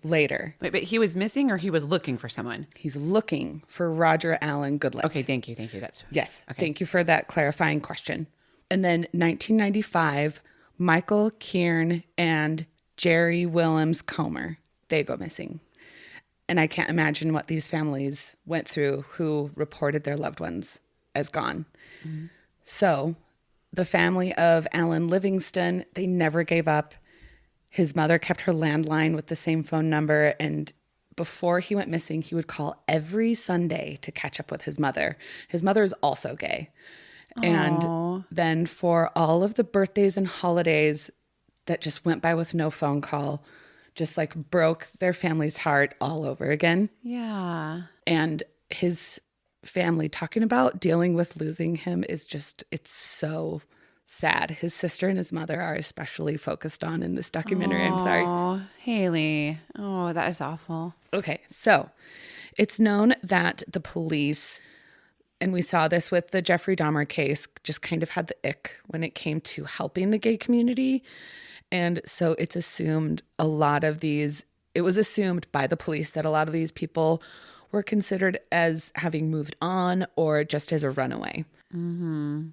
later. Wait, but he was missing or he was looking for someone? He's looking for Roger Allen Goodlett. Okay, thank you. That's yes. Okay. Thank you for that clarifying question. And then 1995, Michael Kieran and Jerry Willems Comer, they go missing. And I can't imagine what these families went through who reported their loved ones as gone. Mm-hmm. So the family of Alan Livingston, they never gave up. His mother kept her landline with the same phone number. And before he went missing, he would call every Sunday to catch up with his mother. His mother is also gay. Aww. And then for all of the birthdays and holidays that just went by with no phone call, just like broke their family's heart all over again. Yeah. And his family talking about dealing with losing him is just, it's so sad. His sister and his mother are especially focused on in this documentary. I'm sorry. Oh, Haley. Oh, that is awful. Okay. So it's known that the police, and we saw this with the Jeffrey Dahmer case, just kind of had the ick when it came to helping the gay community. And so it's assumed it was assumed by the police that a lot of these people were considered as having moved on or just as a runaway. Mm-hmm.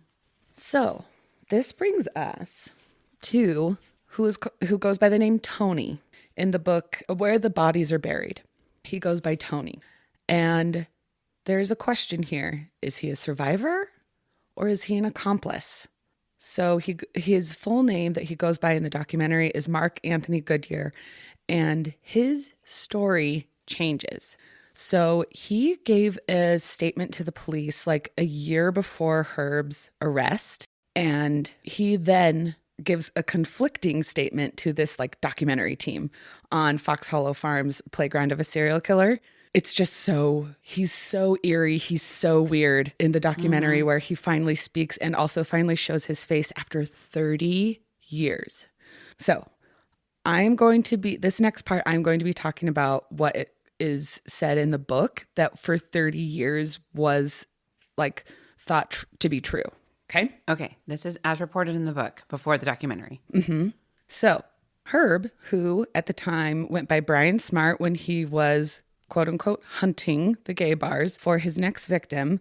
So this brings us to who goes by the name Tony in the book Where the Bodies Are Buried. He goes by Tony. And there's a question here. Is he a survivor or is he an accomplice? So his full name that he goes by in the documentary is Mark Anthony Goodyear, and his story changes. So he gave a statement to the police like a year before Herb's arrest, and he then gives a conflicting statement to this like documentary team on Fox Hollow Farm's Playground of a Serial Killer. It's just he's so eerie. He's so weird in the documentary where he finally speaks and also finally shows his face after 30 years. So this next part, I'm going to be talking about what it is said in the book that for 30 years was like thought to be true. Okay. Okay. This is as reported in the book before the documentary. Mm-hmm. So Herb, who at the time went by Brian Smart when he was quote unquote hunting the gay bars for his next victim.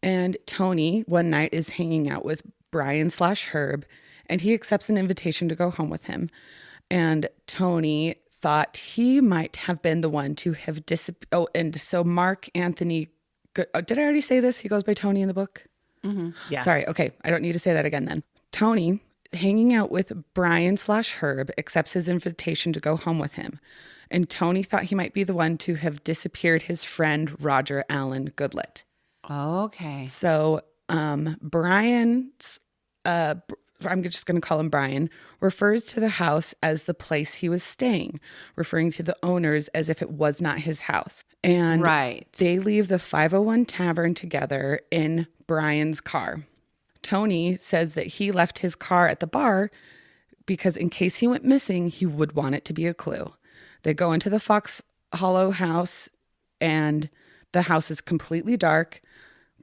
And Tony one night is hanging out with Brian/Herb, and he accepts an invitation to go home with him. And Tony thought he might have been the one to have disappeared. Oh, and so Mark Anthony, did I already say this? He goes by Tony in the book? Mm-hmm. Yes. Sorry. Okay. I don't need to say that again then. Tony hanging out with Brian/Herb, accepts his invitation to go home with him. And Tony thought he might be the one to have disappeared his friend Roger Allen Goodlett. Okay. So Brian's, I'm just going to call him Brian, refers to the house as the place he was staying, referring to the owners as if it was not his house. And they leave the 501 Tavern together in Brian's car. Tony says that he left his car at the bar because in case he went missing, he would want it to be a clue. They go into the Fox Hollow house and the house is completely dark.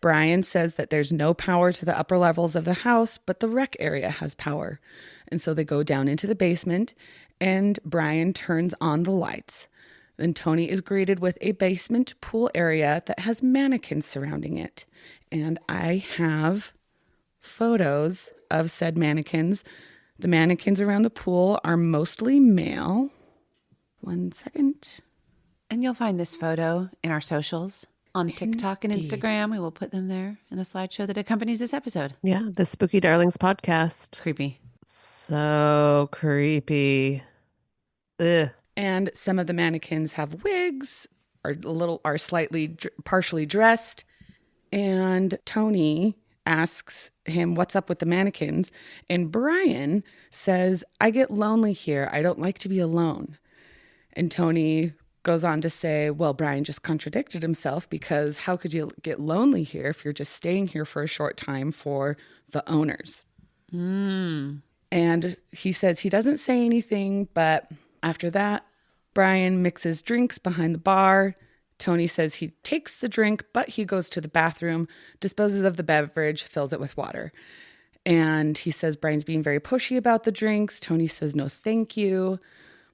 Brian says that there's no power to the upper levels of the house, but the rec area has power. And so they go down into the basement and Brian turns on the lights. Then Tony is greeted with a basement pool area that has mannequins surrounding it. And I have photos of said mannequins. The mannequins around the pool are mostly male. 1 second. And you'll find this photo in our socials on TikTok and Instagram. We will put them there in the slideshow that accompanies this episode. Yeah, the Spooky Darlings podcast. Creepy. So creepy. Ugh. And some of the mannequins have wigs, are slightly partially dressed. And Tony asks him what's up with the mannequins. And Brian says, I get lonely here. I don't like to be alone. And Tony goes on to say, well, Brian just contradicted himself because how could you get lonely here if you're just staying here for a short time for the owners? And he says he doesn't say anything, but after that, Brian mixes drinks behind the bar. Tony says he takes the drink, but he goes to the bathroom, disposes of the beverage, fills it with water. And he says Brian's being very pushy about the drinks. Tony says no, thank you.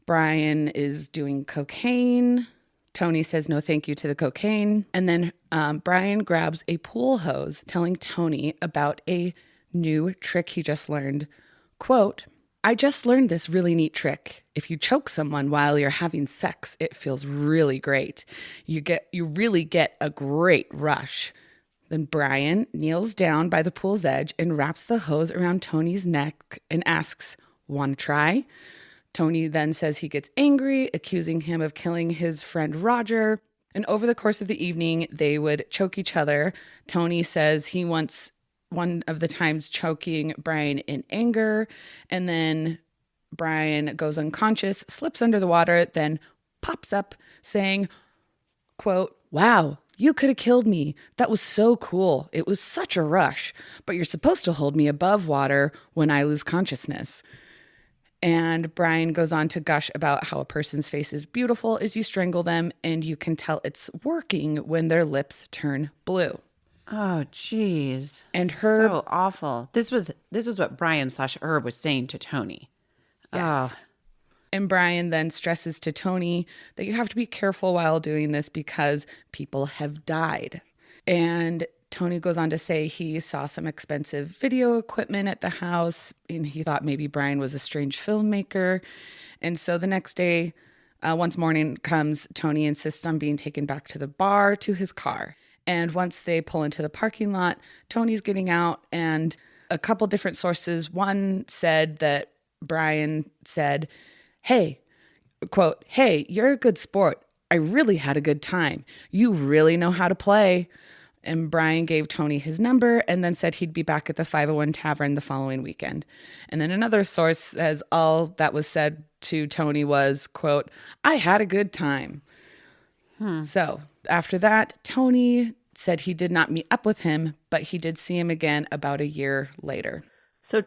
Brian is doing cocaine. Tony says no thank you to the cocaine. And then Brian grabs a pool hose, telling Tony about a new trick he just learned. Quote, I just learned this really neat trick. If you choke someone while you're having sex, it feels really great. You really get a great rush. Then Brian kneels down by the pool's edge and wraps the hose around Tony's neck and asks, want to try? Tony then says he gets angry, accusing him of killing his friend Roger. And over the course of the evening, they would choke each other. Tony says he wants one of the times choking Brian in anger. And then Brian goes unconscious, slips under the water, then pops up saying, quote, wow, you could have killed me. That was so cool. It was such a rush. But you're supposed to hold me above water when I lose consciousness. And Brian goes on to gush about how a person's face is beautiful as you strangle them, and you can tell it's working when their lips turn blue. Oh, geez. And Herb, so awful. This was what Brian/Herb was saying to Tony. Yes. Oh. And Brian then stresses to Tony that you have to be careful while doing this because people have died. And Tony goes on to say he saw some expensive video equipment at the house and he thought maybe Brian was a strange filmmaker. And so the next day, once morning comes, Tony insists on being taken back to the bar to his car. And once they pull into the parking lot, Tony's getting out and a couple different sources. One said that Brian said, hey, quote, hey, you're a good sport. I really had a good time. You really know how to play. And Brian gave Tony his number and then said he'd be back at the 501 Tavern the following weekend. And then another source says all that was said to Tony was, quote, I had a good time. So after that, Tony said he did not meet up with him, but he did see him again about a year later. So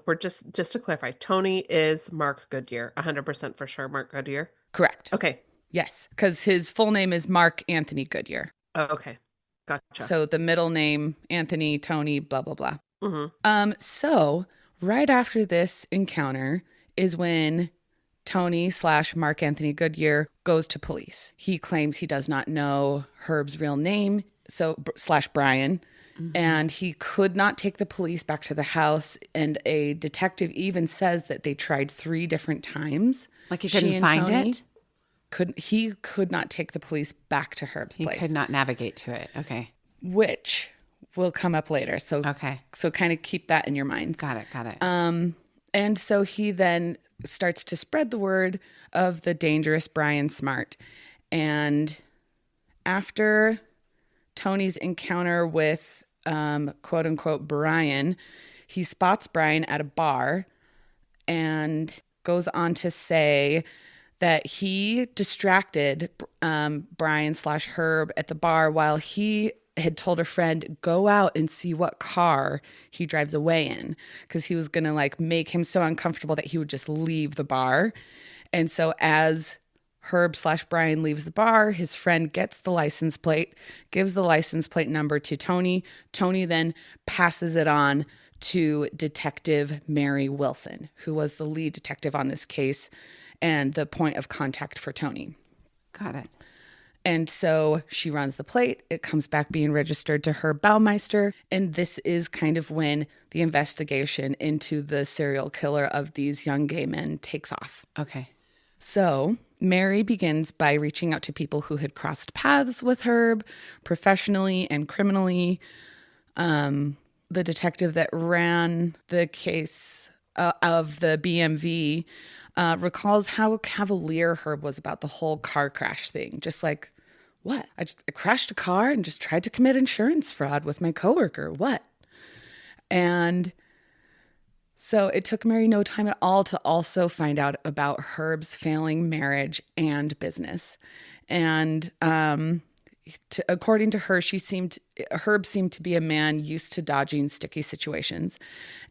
we're just to clarify, Tony is Mark Goodyear, 100% for sure, Mark Goodyear? Correct. Okay. Yes, because his full name is Mark Anthony Goodyear. Oh, okay. Gotcha. So the middle name, Anthony, Tony, blah, blah, blah. Mm-hmm. So right after this encounter is when Tony/Mark Anthony Goodyear goes to police. He claims he does not know Herb's real name, /Brian, and he could not take the police back to the house. And a detective even says that they tried 3 different times. Like he couldn't find it? He could not take the police back to Herb's place. He could not navigate to it. Okay. Which, will come up later. So kind of keep that in your mind. Got it. And so he then starts to spread the word of the dangerous Brian Smart. And after Tony's encounter with quote unquote Brian, he spots Brian at a bar and goes on to say that he distracted Brian/Herb at the bar while he had told a friend, go out and see what car he drives away in, because he was going to like make him so uncomfortable that he would just leave the bar. And so as Herb/Brian leaves the bar, his friend gets the license plate, gives the license plate number to Tony. Tony then passes it on to Detective Mary Wilson, who was the lead detective on this case and the point of contact for Tony. Got it. And so she runs the plate. It comes back being registered to Herb Baumeister. And this is kind of when the investigation into the serial killer of these young gay men takes off. Okay. So Mary begins by reaching out to people who had crossed paths with Herb professionally and criminally. The detective that ran the case of the BMV recalls how cavalier Herb was about the whole car crash thing. Just like, what? I crashed a car and just tried to commit insurance fraud with my coworker. What? And so it took Mary no time at all to also find out about Herb's failing marriage and business. And according to her, Herb seemed to be a man used to dodging sticky situations.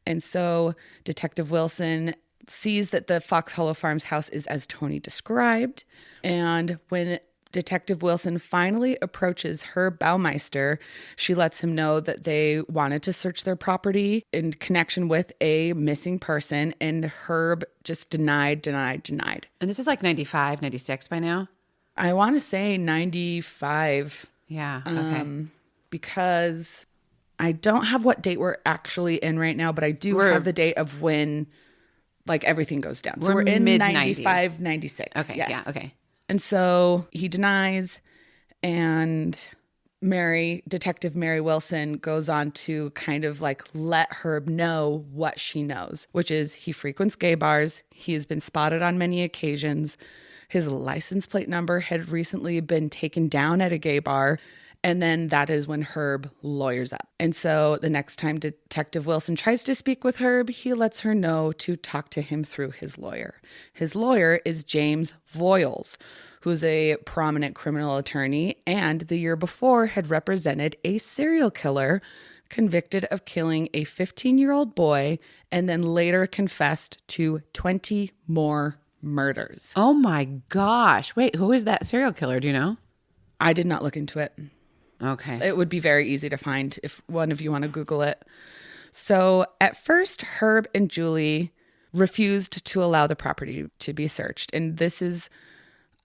And so Detective Wilson sees that the Fox Hollow Farms house is as Tony described. And when Detective Wilson finally approaches Herb Baumeister, she lets him know that they wanted to search their property in connection with a missing person. And Herb just denied. And this is like 95, 96 by now? I want to say 95. Yeah, okay. Because I don't have what date we're actually in right now, but I do have the date of when like everything goes down. So we're in mid-90s. 95, 96. Okay, yes. yeah, okay. And so he denies, and Detective Mary Wilson goes on to kind of like let Herb know what she knows, which is he frequents gay bars. He has been spotted on many occasions. His license plate number had recently been taken down at a gay bar. And then that is when Herb lawyers up. And so the next time Detective Wilson tries to speak with Herb, he lets her know to talk to him through his lawyer. His lawyer is James Voiles, who's a prominent criminal attorney and the year before had represented a serial killer convicted of killing a 15-year-old boy and then later confessed to 20 more murders. Oh my gosh. Wait, who is that serial killer? Do you know? I did not look into it. Okay. It would be very easy to find if one of you want to Google it. So at first, Herb and Julie refused to allow the property to be searched. And this is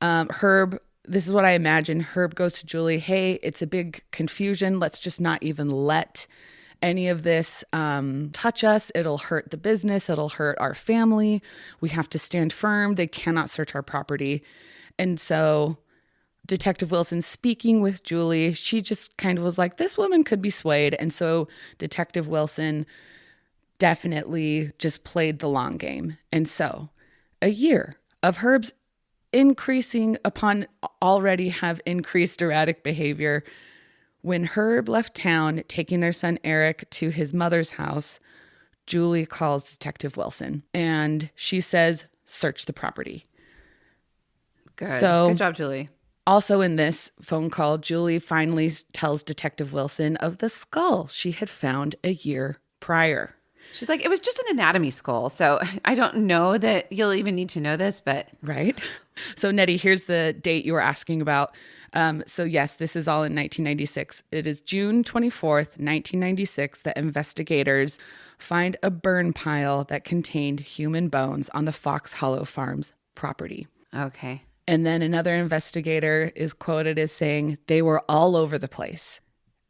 this is what I imagine. Herb goes to Julie, hey, it's a big confusion. Let's just not even let any of this touch us. It'll hurt the business. It'll hurt our family. We have to stand firm. They cannot search our property. And so Detective Wilson speaking with Julie, she just kind of was like, this woman could be swayed. And so Detective Wilson definitely just played the long game. And so a year of Herb's increasing upon already have increased erratic behavior. When Herb left town, taking their son Eric to his mother's house, Julie calls Detective Wilson and she says, search the property. Good. So, good job, Julie. Also in this phone call, Julie finally tells Detective Wilson of the skull she had found a year prior. She's like, it was just an anatomy skull. So I don't know that you'll even need to know this, but. Right. So Nettie, here's the date you were asking about. So yes, this is all in 1996. It is June 24th, 1996, that investigators find a burn pile that contained human bones on the Fox Hollow Farms property. Okay. And then another investigator is quoted as saying they were all over the place.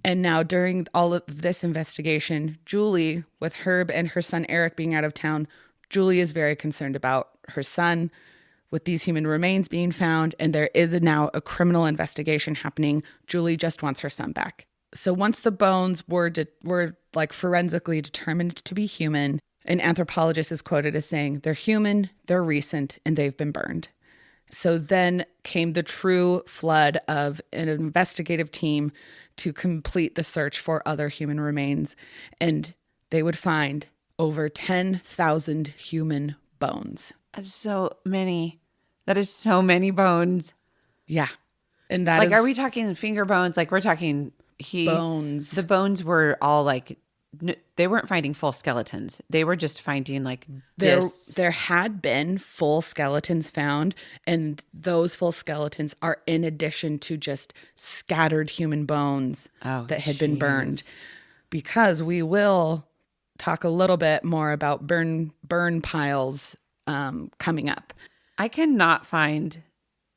And now during all of this investigation, Julie, with Herb and her son Eric being out of town, Julie is very concerned about her son with these human remains being found. And there is now a criminal investigation happening. Julie just wants her son back. So once the bones were like forensically determined to be human, an anthropologist is quoted as saying, they're human, they're recent, and they've been burned. So then came the true flood of an investigative team to complete the search for other human remains. And they would find over 10,000 human bones. So many. That is so many bones. Yeah. And that like, are we talking finger bones? Like, we're talking bones. The bones were all like, they weren't finding full skeletons. They were just finding like discs. There had been full skeletons found, and those full skeletons are in addition to just scattered human bones that had been burned. Because we will talk a little bit more about burn piles coming up. I cannot find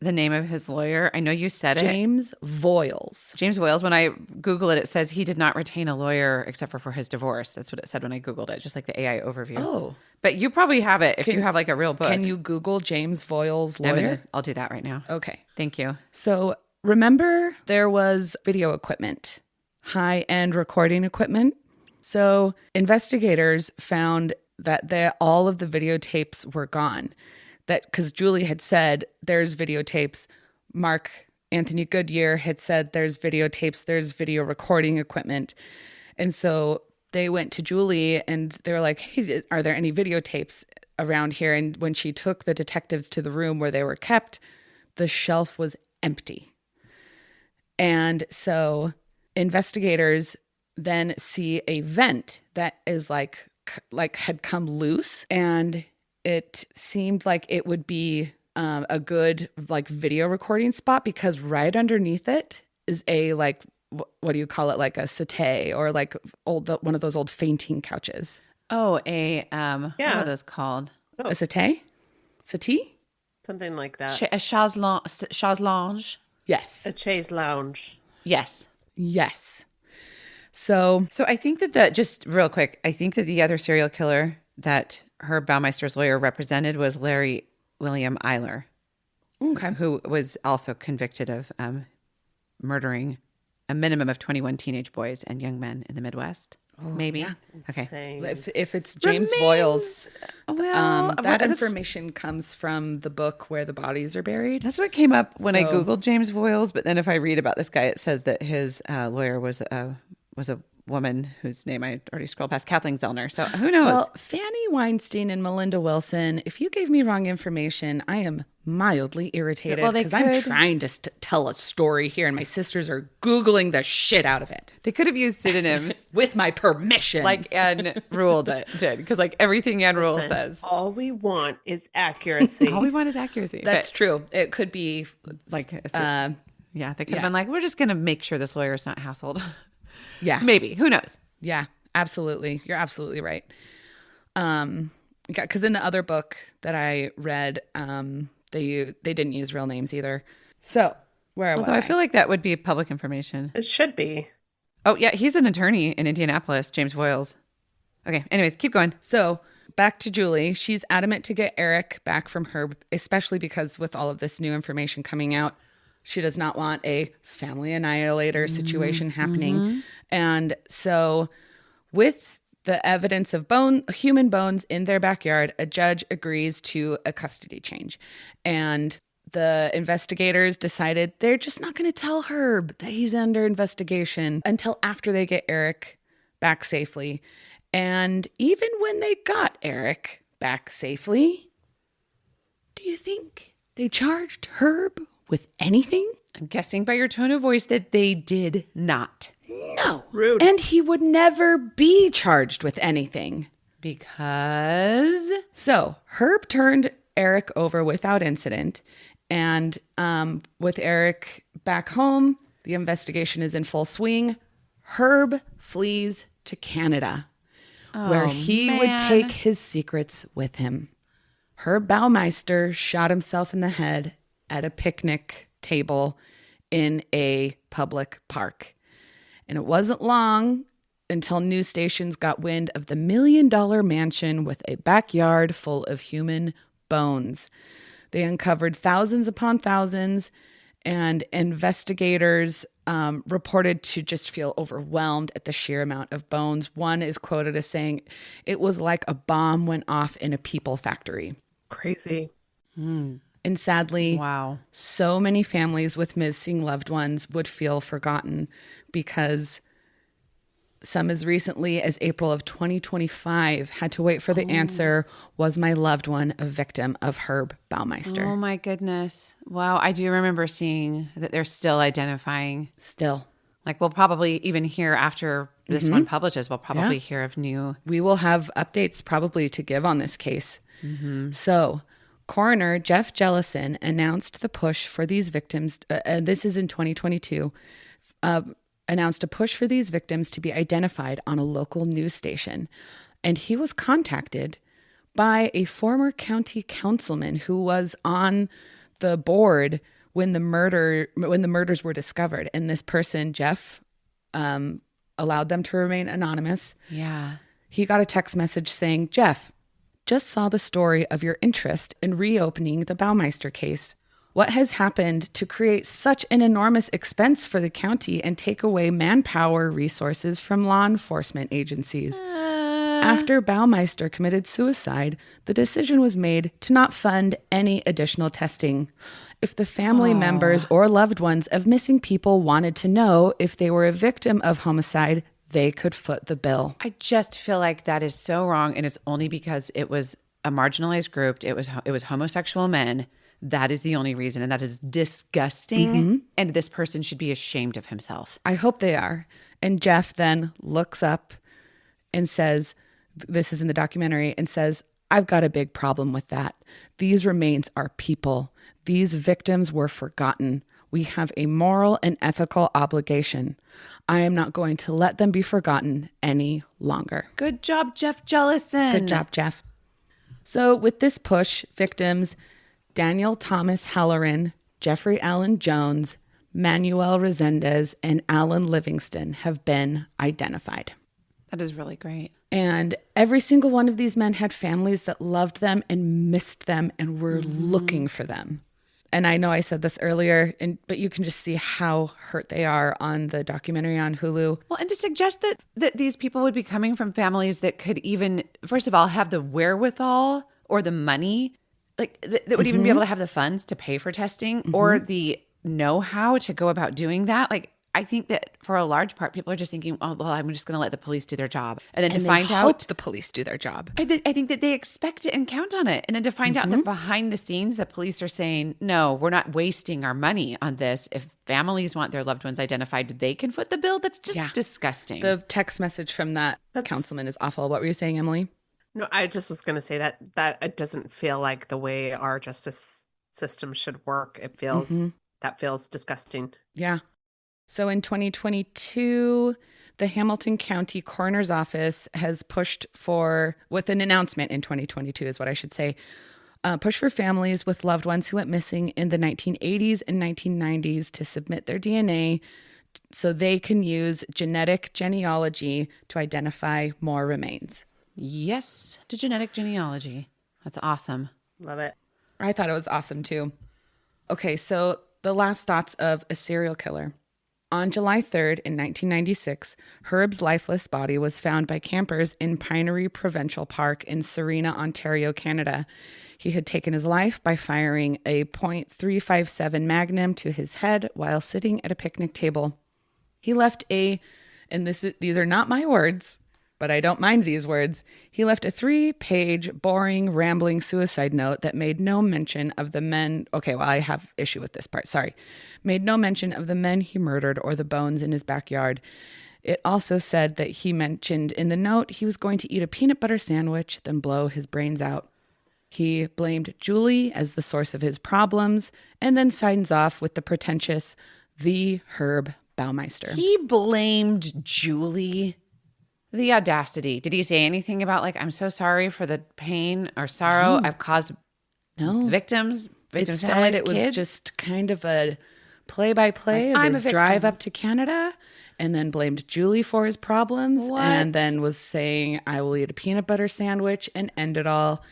the name of his lawyer. I know you said James Voiles. James Voiles. When I Google it says he did not retain a lawyer except for his divorce. That's what it said when I Googled it, just like the AI overview. Oh. But you probably have it if you have like a real book. Can you Google James Voiles lawyer? I'll do that right now. Okay. Thank you. So remember there was video equipment, high-end recording equipment. So investigators found that all of the videotapes were gone. That because Julie had said there's videotapes. Mark Anthony Goodyear had said there's videotapes, there's video recording equipment. And so they went to Julie and they were like, hey, are there any videotapes around here? And when she took the detectives to the room where they were kept, the shelf was empty. And so investigators then see a vent that is like had come loose, and it seemed like it would be a good like video recording spot because right underneath it is a like what do you call it, like a settee or like one of those old fainting couches. Oh, what are those called? A settee? Something like that. A chaise lounge. Yes. A chaise lounge. Yes. So I think that just real quick, I think that the other serial killer that Herb Baumeister's lawyer represented was Larry William Eiler, who was also convicted of murdering a minimum of 21 teenage boys and young men in the Midwest. Maybe. Yeah. Okay. If it's James Voiles, well, that information comes from the book Where the Bodies Are Buried. That's what came up when I Googled James Voiles. But then if I read about this guy, it says that his lawyer was a woman whose name I already scrolled past, Kathleen Zellner. So who knows? Well, Fanny Weinstein and Melinda Wilson, if you gave me wrong information, I am mildly irritated because I'm trying to tell a story here and my sisters are Googling the shit out of it. They could have used pseudonyms. With my permission. Like Anne Rule did. Because like everything Anne Rule says. All we want is accuracy. All we want is accuracy. That's true. It could be like, they could have been like, we're just going to make sure this lawyer is not hassled. Yeah. Maybe. Who knows? Yeah, absolutely. You're absolutely right. Because in the other book that I read, they didn't use real names either. So where was I? I feel like that would be public information. It should be. Oh, yeah. He's an attorney in Indianapolis, James Voiles. Okay. Anyways, keep going. So back to Julie. She's adamant to get Eric back from Herb, especially because with all of this new information coming out, she does not want a family annihilator situation happening. And so with the evidence of human bones in their backyard, a judge agrees to a custody change. And the investigators decided they're just not going to tell Herb that he's under investigation until after they get Eric back safely. And even when they got Eric back safely, do you think they charged Herb with anything? I'm guessing by your tone of voice that they did not. No. Rude. And he would never be charged with anything. Because? So Herb turned Eric over without incident. And with Eric back home, the investigation is in full swing. Herb flees to Canada, where he would take his secrets with him. Herb Baumeister shot himself in the head at a picnic table in a public park. And it wasn't long until news stations got wind of the $1 million mansion with a backyard full of human bones. They uncovered thousands upon thousands, and investigators reported to just feel overwhelmed at the sheer amount of bones. One is quoted as saying, "It was like a bomb went off in a people factory." Crazy. And sadly, Wow. so many families with missing loved ones would feel forgotten because some as recently as April of 2025 had to wait for the answer, was my loved one a victim of Herb Baumeister? Oh my goodness. Wow. I do remember seeing that they're still identifying. Still. Like we'll probably even hear after this one publishes, we'll probably hear of new. We will have updates probably to give on this case. So coroner Jeff Jellison announced the push for these victims. This is in 2022. Announced a push for these victims to be identified on a local news station. And he was contacted by a former county councilman who was on the board when the murders were discovered. And this person, Jeff, allowed them to remain anonymous. Yeah. He got a text message saying, "Jeff, just saw the story of your interest in reopening the Baumeister case. What has happened to create such an enormous expense for the county and take away manpower resources from law enforcement agencies? After Baumeister committed suicide, the decision was made to not fund any additional testing. If the family members or loved ones of missing people wanted to know if they were a victim of homicide, they could foot the bill." I just feel like that is so wrong. And it's only because it was a marginalized group. It was homosexual men. That is the only reason. And that is disgusting. And this person should be ashamed of himself. I hope they are. And Jeff then looks up and says, this is in the documentary, and says, "I've got a big problem with that. These remains are people. These victims were forgotten. We have a moral and ethical obligation. I am not going to let them be forgotten any longer." Good job, Jeff Jellison. Good job, Jeff. So with this push, victims Daniel Thomas Halloran, Jeffrey Allen Jones, Manuel Resendez, and Alan Livingston have been identified. That is really great. And every single one of these men had families that loved them and missed them and were looking for them. And I know I said this earlier, but you can just see how hurt they are on the documentary on Hulu. Well, and to suggest that these people would be coming from families that could even, first of all, have the wherewithal or the money, like that would even be able to have the funds to pay for testing or the know-how to go about doing that. Like, I think that for a large part, people are just thinking, "Oh, well, I'm just going to let the police do their job." And then to find hope out the police do their job. I think that they expect it and count on it. And then to find out that behind the scenes, the police are saying, "No, we're not wasting our money on this. If families want their loved ones identified, they can foot the bill." That's just disgusting. The text message from that councilman is awful. What were you saying, Emily? No, I just was going to say that it doesn't feel like the way our justice system should work. It feels that feels disgusting. Yeah. So in 2022, the Hamilton County Coroner's Office has pushed for, with an announcement in 2022 is what I should say, push for families with loved ones who went missing in the 1980s and 1990s to submit their DNA so they can use genetic genealogy to identify more remains. Yes, to genetic genealogy. That's awesome. Love it. I thought it was awesome too. Okay, so the last thoughts of a serial killer. On July 3rd in 1996, Herb's lifeless body was found by campers in Pinery Provincial Park in Sarina, Ontario, Canada. He had taken his life by firing a .357 Magnum to his head while sitting at a picnic table. He left these are not my words, but I don't mind these words. He left a 3-page, boring, rambling suicide note that made no mention of the men. Okay, well, I have issue with this part. Sorry. Made no mention of the men he murdered or the bones in his backyard. It also said that he mentioned in the note he was going to eat a peanut butter sandwich, then blow his brains out. He blamed Julie as the source of his problems, and then signs off with the pretentious, "The Herb Baumeister." He blamed Julie. The audacity. Did he say anything about like, "I'm so sorry for the pain or sorrow I've caused victims It said families, it was kids?" just kind of a play-by-play Like, of his drive up to Canada, and then blamed Julie for his problems, What? and then was saying, "I will eat a peanut butter sandwich," and end it all.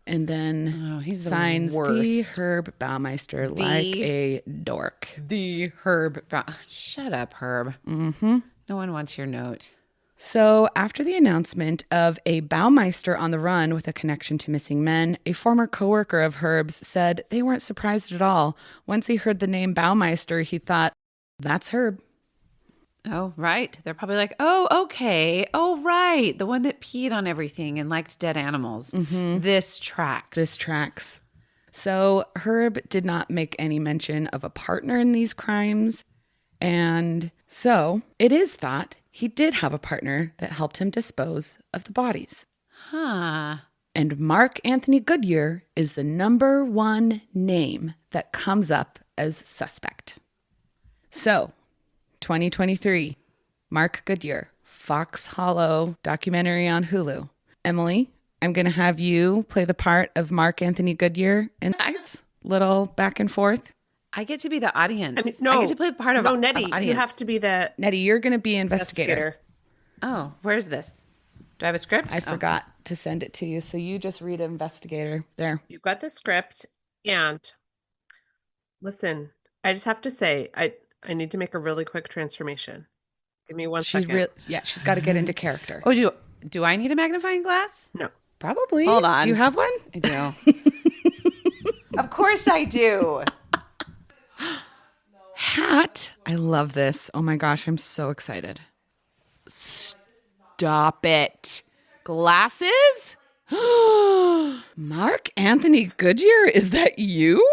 And then he's the signs the worst. Herb Baumeister like a dork. The Herb. Shut up, Herb. Mm-hmm. No one wants your note. So after the announcement of a Baumeister on the run with a connection to missing men, a former coworker of Herb's said they weren't surprised at all. Once he heard the name Baumeister, he thought, that's Herb. Oh, right. They're probably like, oh, okay. Oh, right. The one that peed on everything and liked dead animals. Mm-hmm. This tracks. So Herb did not make any mention of a partner in these crimes. And so it is thought he did have a partner that helped him dispose of the bodies. Huh. And Mark Anthony Goodyear is the number one name that comes up as suspect. So 2023, Mark Goodyear, Fox Hollow documentary on Hulu. Emily, I'm going to have you play the part of Mark Anthony Goodyear in that little back and forth. I get to be the audience. I mean, no, I get to play part of Nettie, audience. you have to be the Nettie, you're going to be investigator. Oh, where's this? Do I have a script? I forgot to send it to you, so you just read investigator. There. You've got the script, and listen, I just have to say, I need to make a really quick transformation. Give me one second. She's got to get into character. Oh, do I need a magnifying glass? No. Probably. Hold on. Do you have one? I do. Of course I do. Hat. I love this. Oh my gosh, I'm so excited. Stop it. Glasses? Mark Anthony Goodyear, is that you?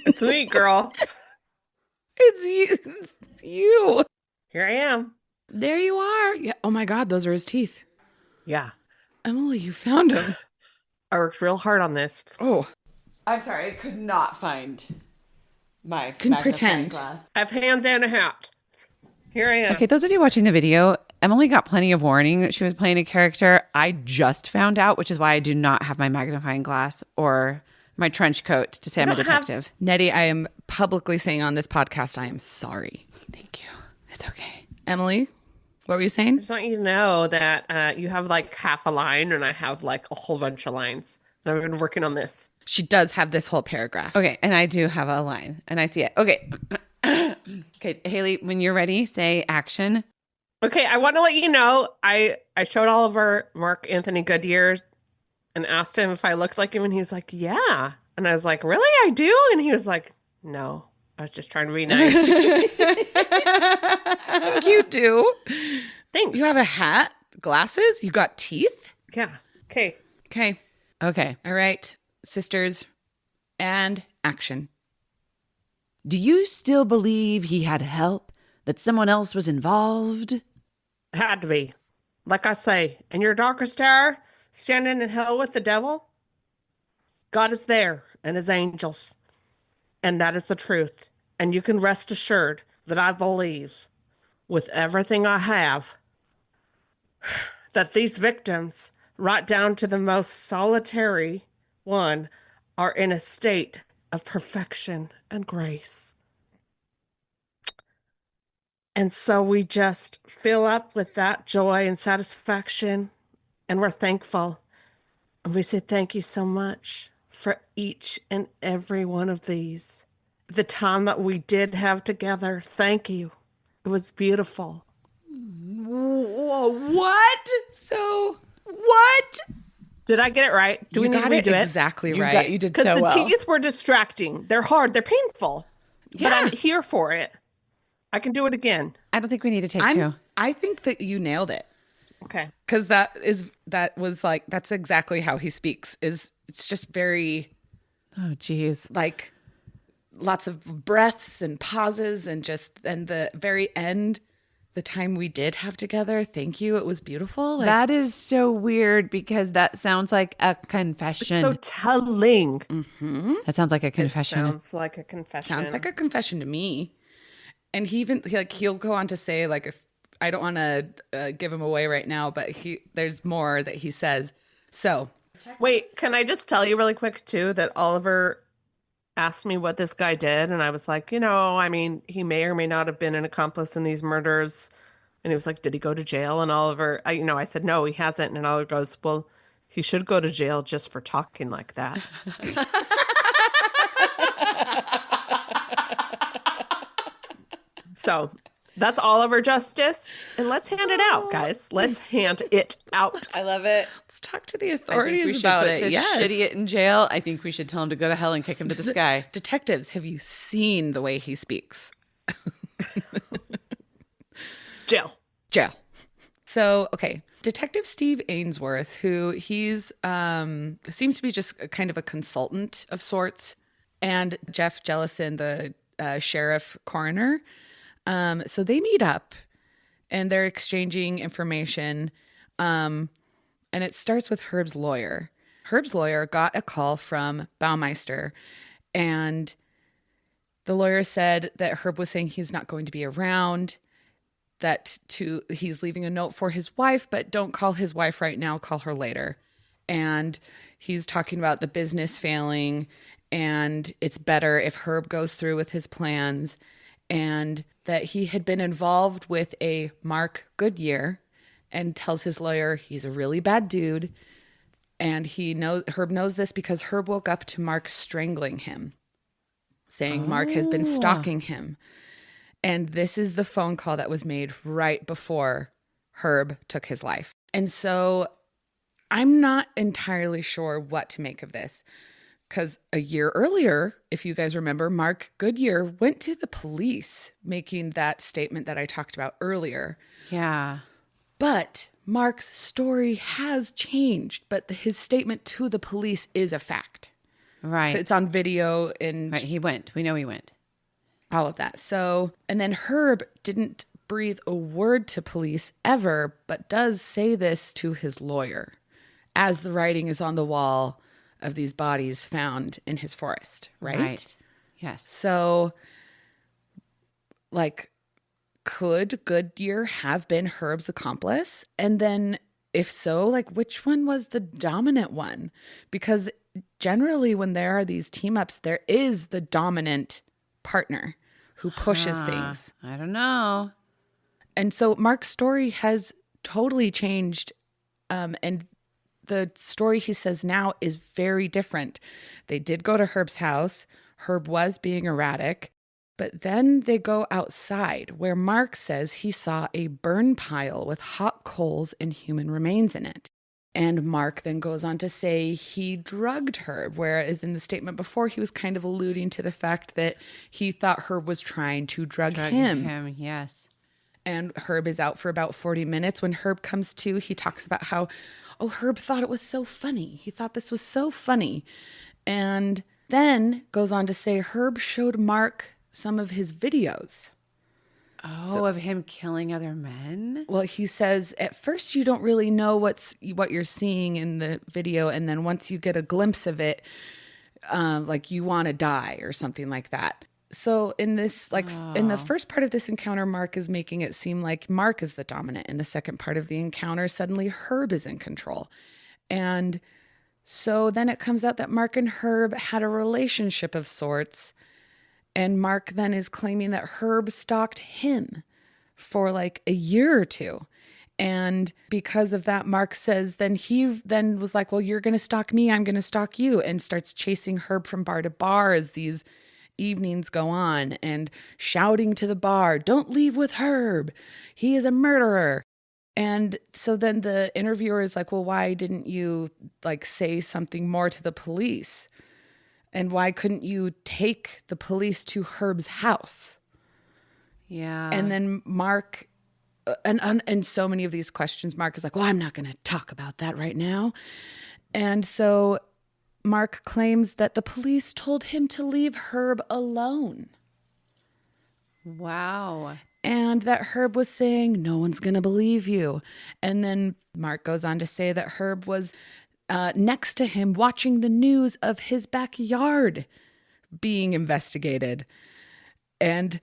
It's me, girl. It's you. Here I am. There you are. Yeah. Oh my God, those are his teeth. Yeah. Emily, you found him. I worked real hard on this. Oh. I'm sorry, I could not find my Can pretend. glass. I have hands and a hat. Here I am. Okay, those of you watching the video, Emily got plenty of warning that she was playing a character. I just found out, which is why I do not have my magnifying glass or my trench coat to say I'm a detective. Nettie, I am publicly saying on this podcast, I am sorry. Thank you. It's okay. Emily, what were you I saying? just want you to know that you have like half a line and I have like a whole bunch of lines. And I've been working on this. She does have this whole paragraph. Okay, and I do have a line, and I see it. Okay. Okay, Haley, when you're ready, say action. Okay, I want to let you know, I showed Oliver Mark Anthony Goodyear and asked him if I looked like him, and he's like, yeah. And I was like, really? I do? And he was like, no, I was just trying to be nice. You do. Thanks. You have a hat, glasses, you got teeth. Yeah. Okay. Okay. Okay. All right, sisters, and action. Do you still believe he had help? That someone else was involved? Had to be. Like I say, in your darkest hour, standing in hell with the devil, God is there and his angels. And that is the truth. And you can rest assured that I believe with everything I have that these victims, right down to the most solitary one, are in a state of perfection and grace. And so we just fill up with that joy and satisfaction, and we're thankful. And we say thank you so much for each and every one of these. The time that we did have together, thank you. It was beautiful. What? So, what? Did I get it right? Do we need to redo it? Exactly right. You did Because so the well. teeth were distracting. They're hard. They're painful. Yeah. But I'm here for it. I can do it again. I don't think we need to take two. I think that you nailed it. Okay. Because that's exactly how he speaks. It's just very Oh, geez. like lots of breaths and pauses and the very end, the time we did have together. Thank you. It was beautiful. Like, That is so weird because that sounds like a confession. So telling. That sounds like a confession. Sounds like a confession. sounds like a confession to me. And he'll go on to say, like, if I don't want to give him away right now, but there's more that he says. So Wait, can I just tell you really quick too that Oliver asked me what this guy did, and I was like, I mean, he may or may not have been an accomplice in these murders. And he was like, did he go to jail? And Oliver, I said, no, he hasn't. And Oliver goes, well, He should go to jail just for talking like that. So that's Oliver Justice. And let's hand it out, guys. Let's hand it out. I love it. Let's talk to the I think we authorities should about put it. this Yes. shitty in jail. I think we should tell him to go to hell and kick him to the sky. Detectives, have you seen the way he speaks? Jail. Jail. So, okay. Detective Steve Ainsworth, who he's seems to be just kind of a consultant of sorts, and Jeff Jellison, the sheriff coroner. So they meet up and they're exchanging information. And it starts with Herb's lawyer. Herb's lawyer got a call from Baumeister, and the lawyer said that Herb was saying he's not going to be around, that he's leaving a note for his wife, but don't call his wife right now, call her later. And he's talking about the business failing, and it's better if Herb goes through with his plans, and that he had been involved with a Mark Goodyear, and tells his lawyer he's a really bad dude. And Herb knows this because Herb woke up to Mark strangling him, saying Mark has been stalking him. And this is the phone call that was made right before Herb took his life. And so I'm not entirely sure what to make of this, because a year earlier, if you guys remember, Mark Goodyear went to the police making that statement that I talked about earlier. Yeah. But Mark's story has changed, but his statement to the police is a fact. Right. It's on video and Right. He went. We know he went. all of that. So, and then Herb didn't breathe a word to police ever, but does say this to his lawyer as the writing is on the wall of these bodies found in his forest, right? Yes. So, like, could Goodyear have been Herb's accomplice? And then if so, like, which one was the dominant one? Because generally when there are these team ups, there is the dominant partner who pushes things. I don't know. And so Mark's story has totally changed. And the story he says now is very different. They did go to Herb's house. Herb was being erratic. But then they go outside where Mark says he saw a burn pile with hot coals and human remains in it. And Mark then goes on to say he drugged Herb, whereas in the statement before, he was kind of alluding to the fact that he thought Herb was trying to drug him. Yes. And Herb is out for about 40 minutes. When Herb comes to, he talks about how, Herb thought it was so funny. He thought this was so funny. And then goes on to say Herb showed Mark some of his videos. Of him killing other men? Well, he says at first you don't really know what you're seeing in the video, and then once you get a glimpse of it, like you want to die or something like that. So in this, in the first part of this encounter, Mark is making it seem like Mark is the dominant. In the second part of the encounter, suddenly Herb is in control. And so then it comes out that Mark and Herb had a relationship of sorts. And Mark then is claiming that Herb stalked him for like a year or two. And because of that, Mark says then he then was like, well, you're going to stalk me. I'm going to stalk you. And starts chasing Herb from bar to bar as these evenings go on and shouting to the bar, don't leave with Herb. He is a murderer. And so then the interviewer is like, well, why didn't you like say something more to the police? And why couldn't you take the police to Herb's house? Yeah. And then Mark, and so many of these questions, Mark is like, well, I'm not going to talk about that right now. And so Mark claims that the police told him to leave Herb alone. Wow. And that Herb was saying, no one's going to believe you. And then Mark goes on to say that Herb was next to him watching the news of his backyard being investigated. And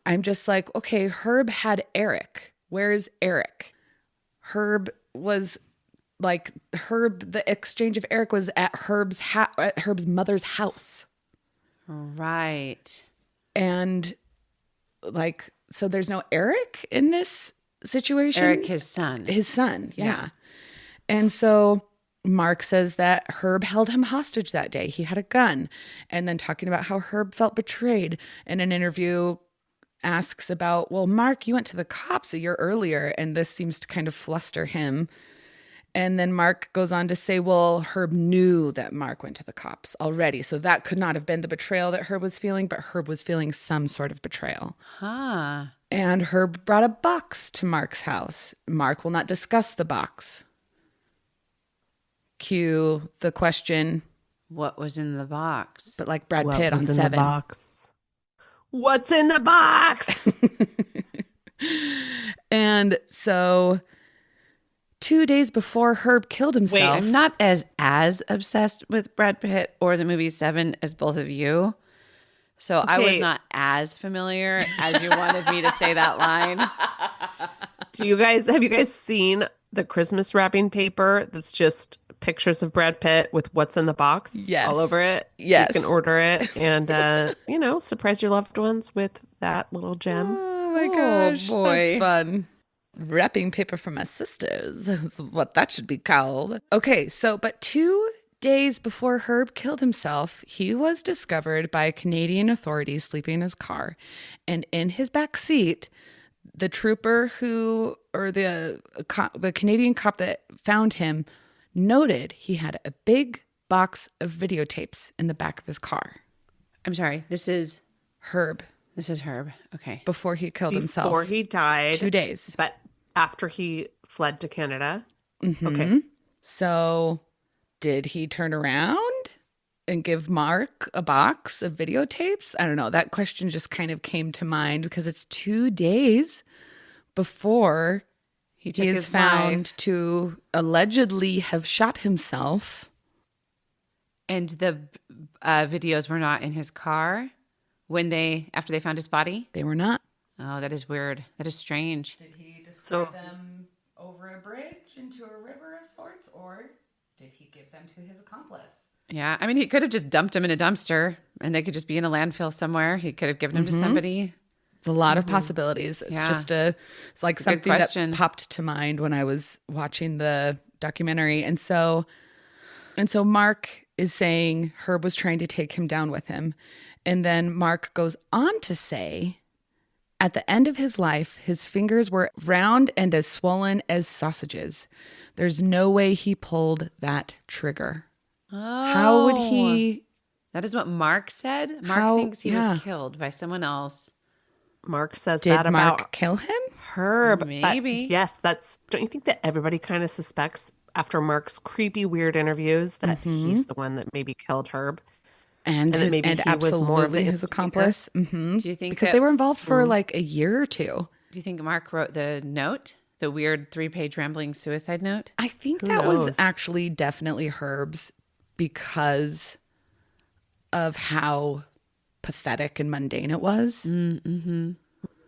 I'm just like, okay, Herb had Eric. Where's Eric? Herb was like, the exchange of Eric was at Herb's mother's house. Right. And like, so there's no Eric in this situation. Eric, his son. His son, yeah. And so Mark says that Herb held him hostage that day. He had a gun. And then talking about how Herb felt betrayed in an interview, asks about, well, Mark, you went to the cops a year earlier, and this seems to kind of fluster him. And then Mark goes on to say, well, Herb knew that Mark went to the cops already. So that could not have been the betrayal that Herb was feeling, but Herb was feeling some sort of betrayal. Huh. And Herb brought a box to Mark's house. Mark will not discuss the box. Cue the question. What was in the box? But like Brad Pitt on Seven. The box? What's in the box? And so 2 days before Herb killed himself. Wait, I'm not as obsessed with Brad Pitt or the movie Seven as both of you. So I was not as familiar as you wanted me to say that line. Have you guys seen the Christmas wrapping paper that's just pictures of Brad Pitt with what's in the box all over it? Yes. You can order it and, surprise your loved ones with that little gem. Oh my gosh, boy. that's fun. Wrapping paper for my sisters is what that should be called. Okay, but 2 days before Herb killed himself, he was discovered by Canadian authorities sleeping in his car. And in his back seat, the trooper the Canadian cop that found him noted he had a big box of videotapes in the back of his car. I'm sorry. This is Herb. This is Herb. Okay. Before he killed himself. Before he died. 2 days. But after he fled to Canada. Mm-hmm. Okay. So did he turn around and give Mark a box of videotapes? I don't know. That question just kind of came to mind because it's 2 days before he is found to allegedly have shot himself. And the videos were not in his car after they found his body? They were not. Oh, that is weird. That is strange. Did he destroy them over a bridge into a river of sorts, or did he give them to his accomplice? Yeah, I mean, he could have just dumped them in a dumpster and they could just be in a landfill somewhere. He could have given them to somebody. It's a lot of possibilities. It's just it's like something that popped to mind when I was watching the documentary. And so Mark is saying Herb was trying to take him down with him. And then Mark goes on to say, at the end of his life, his fingers were round and as swollen as sausages. There's no way he pulled that trigger. Oh. How would he? That is what Mark said? Mark thinks he was killed by someone else. Mark says Did that Mark about kill him? Herb. Maybe. Yes, don't you think that everybody kind of suspects after Mark's creepy, weird interviews that he's the one that maybe killed Herb? And absolutely his accomplice. Mm-hmm. Do you think because they were involved for like a year or two? Do you think Mark wrote the note? The weird 3-page rambling suicide note? I think that was actually definitely Herb's because of how pathetic and mundane it was. Mm-hmm.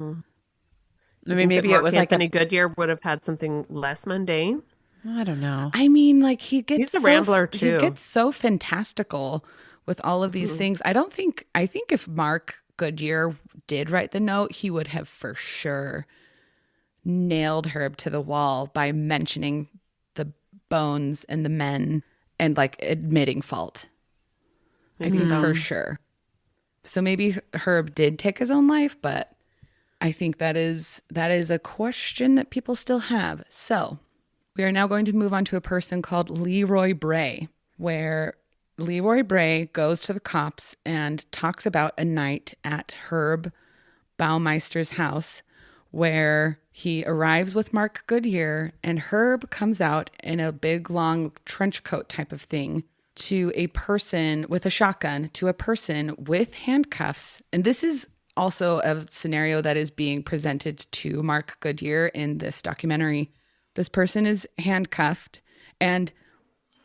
I mean, maybe it was like Anthony Goodyear would have had something less mundane. I don't know. I mean, like he's a rambler too. He gets so fantastical with all of these things. I think if Mark Goodyear did write the note, he would have for sure nailed Herb to the wall by mentioning the bones and the men and like admitting fault. I think for sure. So maybe Herb did take his own life, but I think that is a question that people still have. So we are now going to move on to a person called Leroy Bray, where Leroy Bray goes to the cops and talks about a night at Herb Baumeister's house where he arrives with Mark Goodyear and Herb comes out in a big, long trench coat type of thing to a person with a shotgun, to a person with handcuffs. And this is also a scenario that is being presented to Mark Goodyear in this documentary. This person is handcuffed, and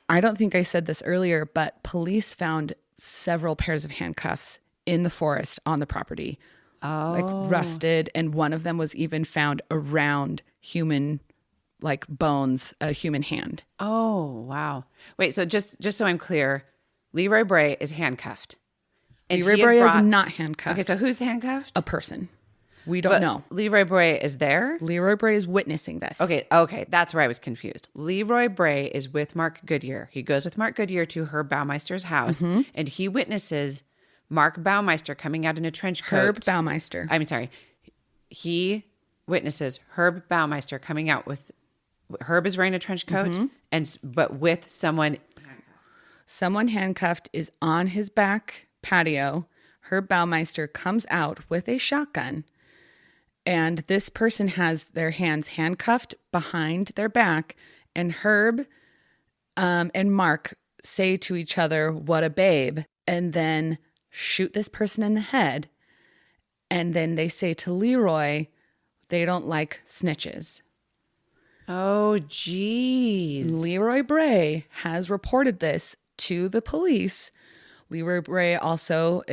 I don't think I said this earlier, but police found several pairs of handcuffs in the forest on the property, like rusted, and one of them was even found around human, like bones, a human hand. Oh, wow. Wait, so just so I'm clear, Leroy Bray is handcuffed. And Leroy Bray is not handcuffed. Okay, so who's handcuffed? A person. We don't know. Leroy Bray is there? Leroy Bray is witnessing this. Okay. That's where I was confused. Leroy Bray is with Mark Goodyear. He goes with Mark Goodyear to Herb Baumeister's house, and he witnesses Mark Baumeister coming out in a trench coat. Herb Baumeister. I'm sorry. He witnesses Herb Baumeister coming out with... Herb is wearing a trench coat, but with someone... Someone handcuffed is on his back patio. Herb Baumeister comes out with a shotgun, and this person has their hands handcuffed behind their back, and Herb and Mark say to each other, "What a babe," and then shoot this person in the head. And then they say to Leroy, they don't like snitches. Oh, geez. Leroy Bray has reported this to the police. Leroy Bray also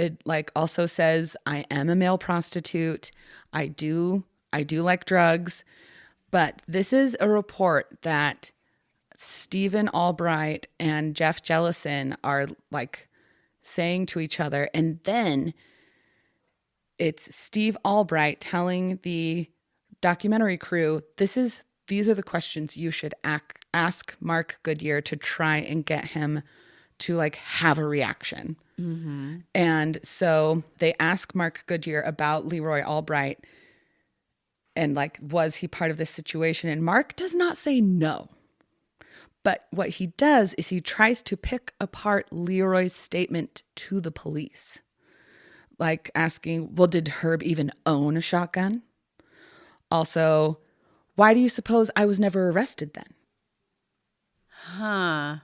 says, "I am a male prostitute. I do like drugs." But this is a report that Stephen Albright and Jeff Jellison are like saying to each other. And then it's Steve Albright telling the documentary crew, these are the questions you should ask Mark Goodyear to try and get him to like have a reaction. And so they ask Mark Goodyear about Leroy Albright and like, was he part of this situation? And Mark does not say no. But what he does is he tries to pick apart Leroy's statement to the police. Like asking, well, did Herb even own a shotgun? Also, why do you suppose I was never arrested then? Huh.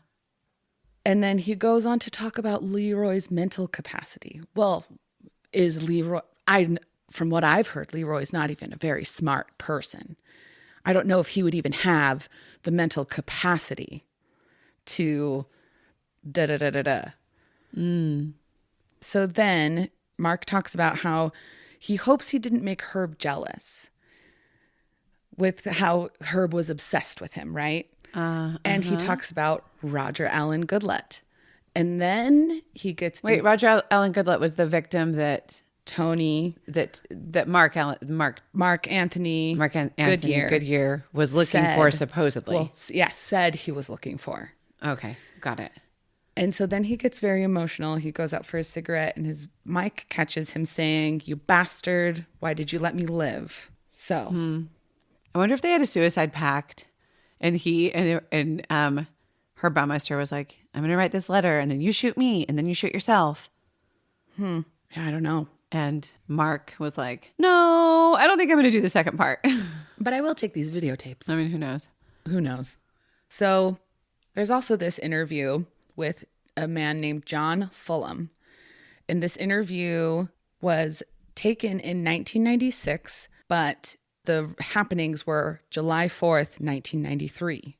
And then he goes on to talk about Leroy's mental capacity. Well, from what I've heard, Leroy's not even a very smart person. I don't know if he would even have the mental capacity to da-da-da-da-da. So then Mark talks about how he hopes he didn't make Herb jealous with how Herb was obsessed with him, right? And he talks about Roger Allen Goodlett. And then he gets... Wait, Roger Allen Goodlett was the victim that... Tony... That Mark Anthony Goodyear was looking for, supposedly. Well, yes, said he was looking for. Okay, got it. And so then he gets very emotional. He goes out for a cigarette and his mic catches him saying, "You bastard, why did you let me live?" So... I wonder if they had a suicide pact, and Herb Baumeister was like, "I'm going to write this letter, and then you shoot me, and then you shoot yourself." Yeah, I don't know. And Mark was like, "No, I don't think I'm going to do the second part." But I will take these videotapes. I mean, who knows? Who knows? So there's also this interview with a man named John Fulham. And this interview was taken in 1996, but the happenings were July 4th, 1993.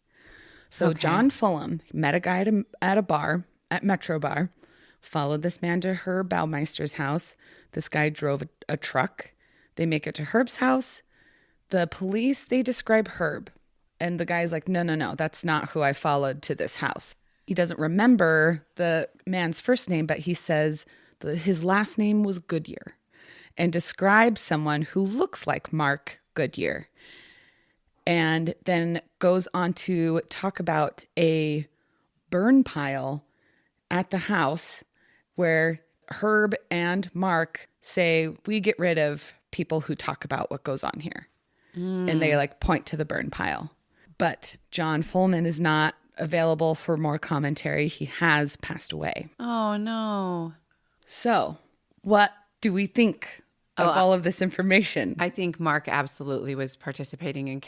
So okay. John Fulham met a guy at a bar, at Metro Bar, followed this man to Herb Baumeister's house. This guy drove a truck. They make it to Herb's house. The police, they describe Herb. And the guy's like, no, that's not who I followed to this house. He doesn't remember the man's first name, but he says his last name was Goodyear and describes someone who looks like Mark Goodyear. And then goes on to talk about a burn pile at the house where Herb and Mark say, "We get rid of people who talk about what goes on here." And they like point to the burn pile. But John Fulham is not available for more commentary. He has passed away. Oh, no. So what do we think of all of this information? I think Mark absolutely was participating in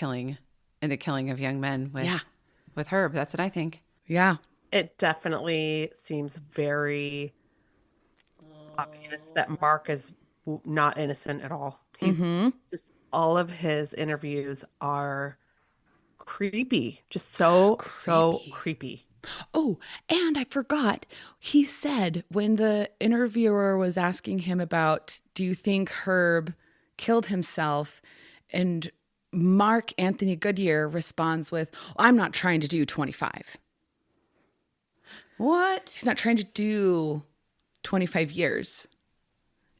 the killing of young men with Herb. That's what I think. Yeah. It definitely seems very obvious that Mark is not innocent at all. All of his interviews are creepy. Just so creepy. Oh, and I forgot. He said when the interviewer was asking him about, do you think Herb killed himself? And Mark Anthony Goodyear responds with, "I'm not trying to do 25. What? He's not trying to do 25 years.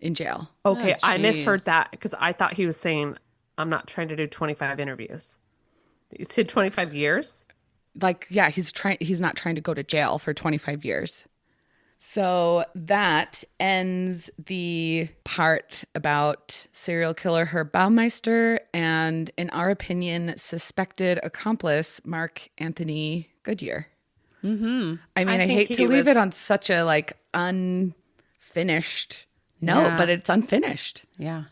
in jail. Okay, Oh, I misheard jeez. that because I thought he was saying, I'm not trying to do 25 interviews. You said 25 years? Like, yeah, he's not trying to go to jail for 25 years. So that ends the part about serial killer Herb Baumeister and, in our opinion, suspected accomplice Mark Anthony Goodyear. Mm-hmm. I mean, I think hate he to leave was- it on such a unfinished note, Yeah. but it's unfinished. Yeah.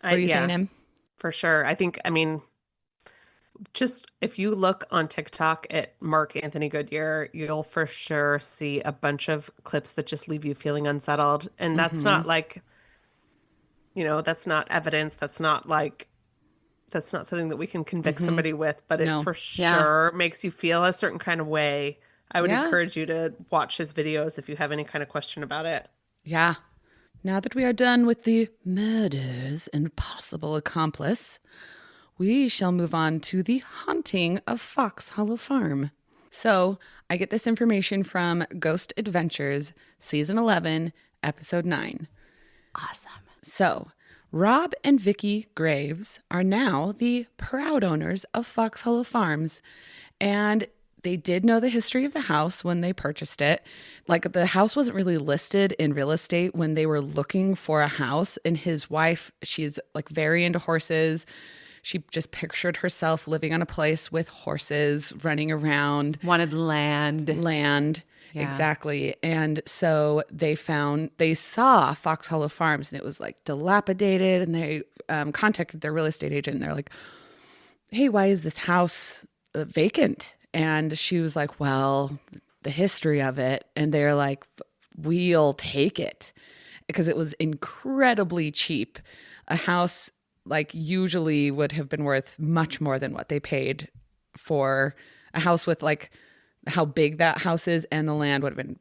What are you yeah, saying, Em? for sure. I mean, just if you look on TikTok at Mark Anthony Goodyear, you'll for sure see a bunch of clips that just leave you feeling unsettled. And that's not like, that's not evidence. That's not something that we can convict somebody with, but it No. for Yeah. sure makes you feel a certain kind of way. I would Yeah. encourage you to watch his videos if you have any kind of question about it. Yeah. Now that we are done with the murders and possible accomplice, we shall move on to the haunting of Fox Hollow Farm. So I get this information from Ghost Adventures, Season 11, Episode 9. Awesome. So Rob and Vicky Graves are now the proud owners of Fox Hollow Farms, and they did know the history of the house when they purchased it. Like, the house wasn't really listed in real estate when they were looking for a house. And his wife, she's like very into horses. She just pictured herself living on a place with horses running around. Wanted land. Yeah. Exactly. And so they saw Fox Hollow Farms, and it was like dilapidated. And they contacted their real estate agent, and they're like, hey, why is this house vacant? And she was like, well, the history of it. And they're like, we'll take it, because it was incredibly cheap. A house like usually would have been worth much more than what they paid for a house with like how big that house is, and the land would have been.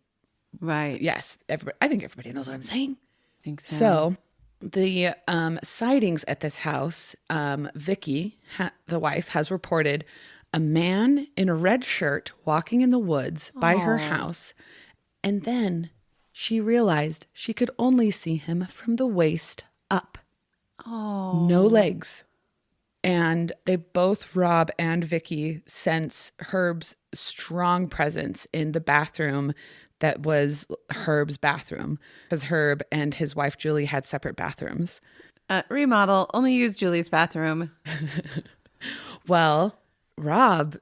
Right. Yes. I think everybody knows what I'm saying. I think so. So the sightings at this house, Vicky, the wife, has reported a man in a red shirt walking in the woods by her house. And then she realized she could only see him from the waist up. Oh. No legs. And they both, Rob and Vicky, sense Herb's strong presence in the bathroom that was Herb's bathroom, because Herb and his wife Julie had separate bathrooms. Remodel. Only use Julie's bathroom. Well, Rob,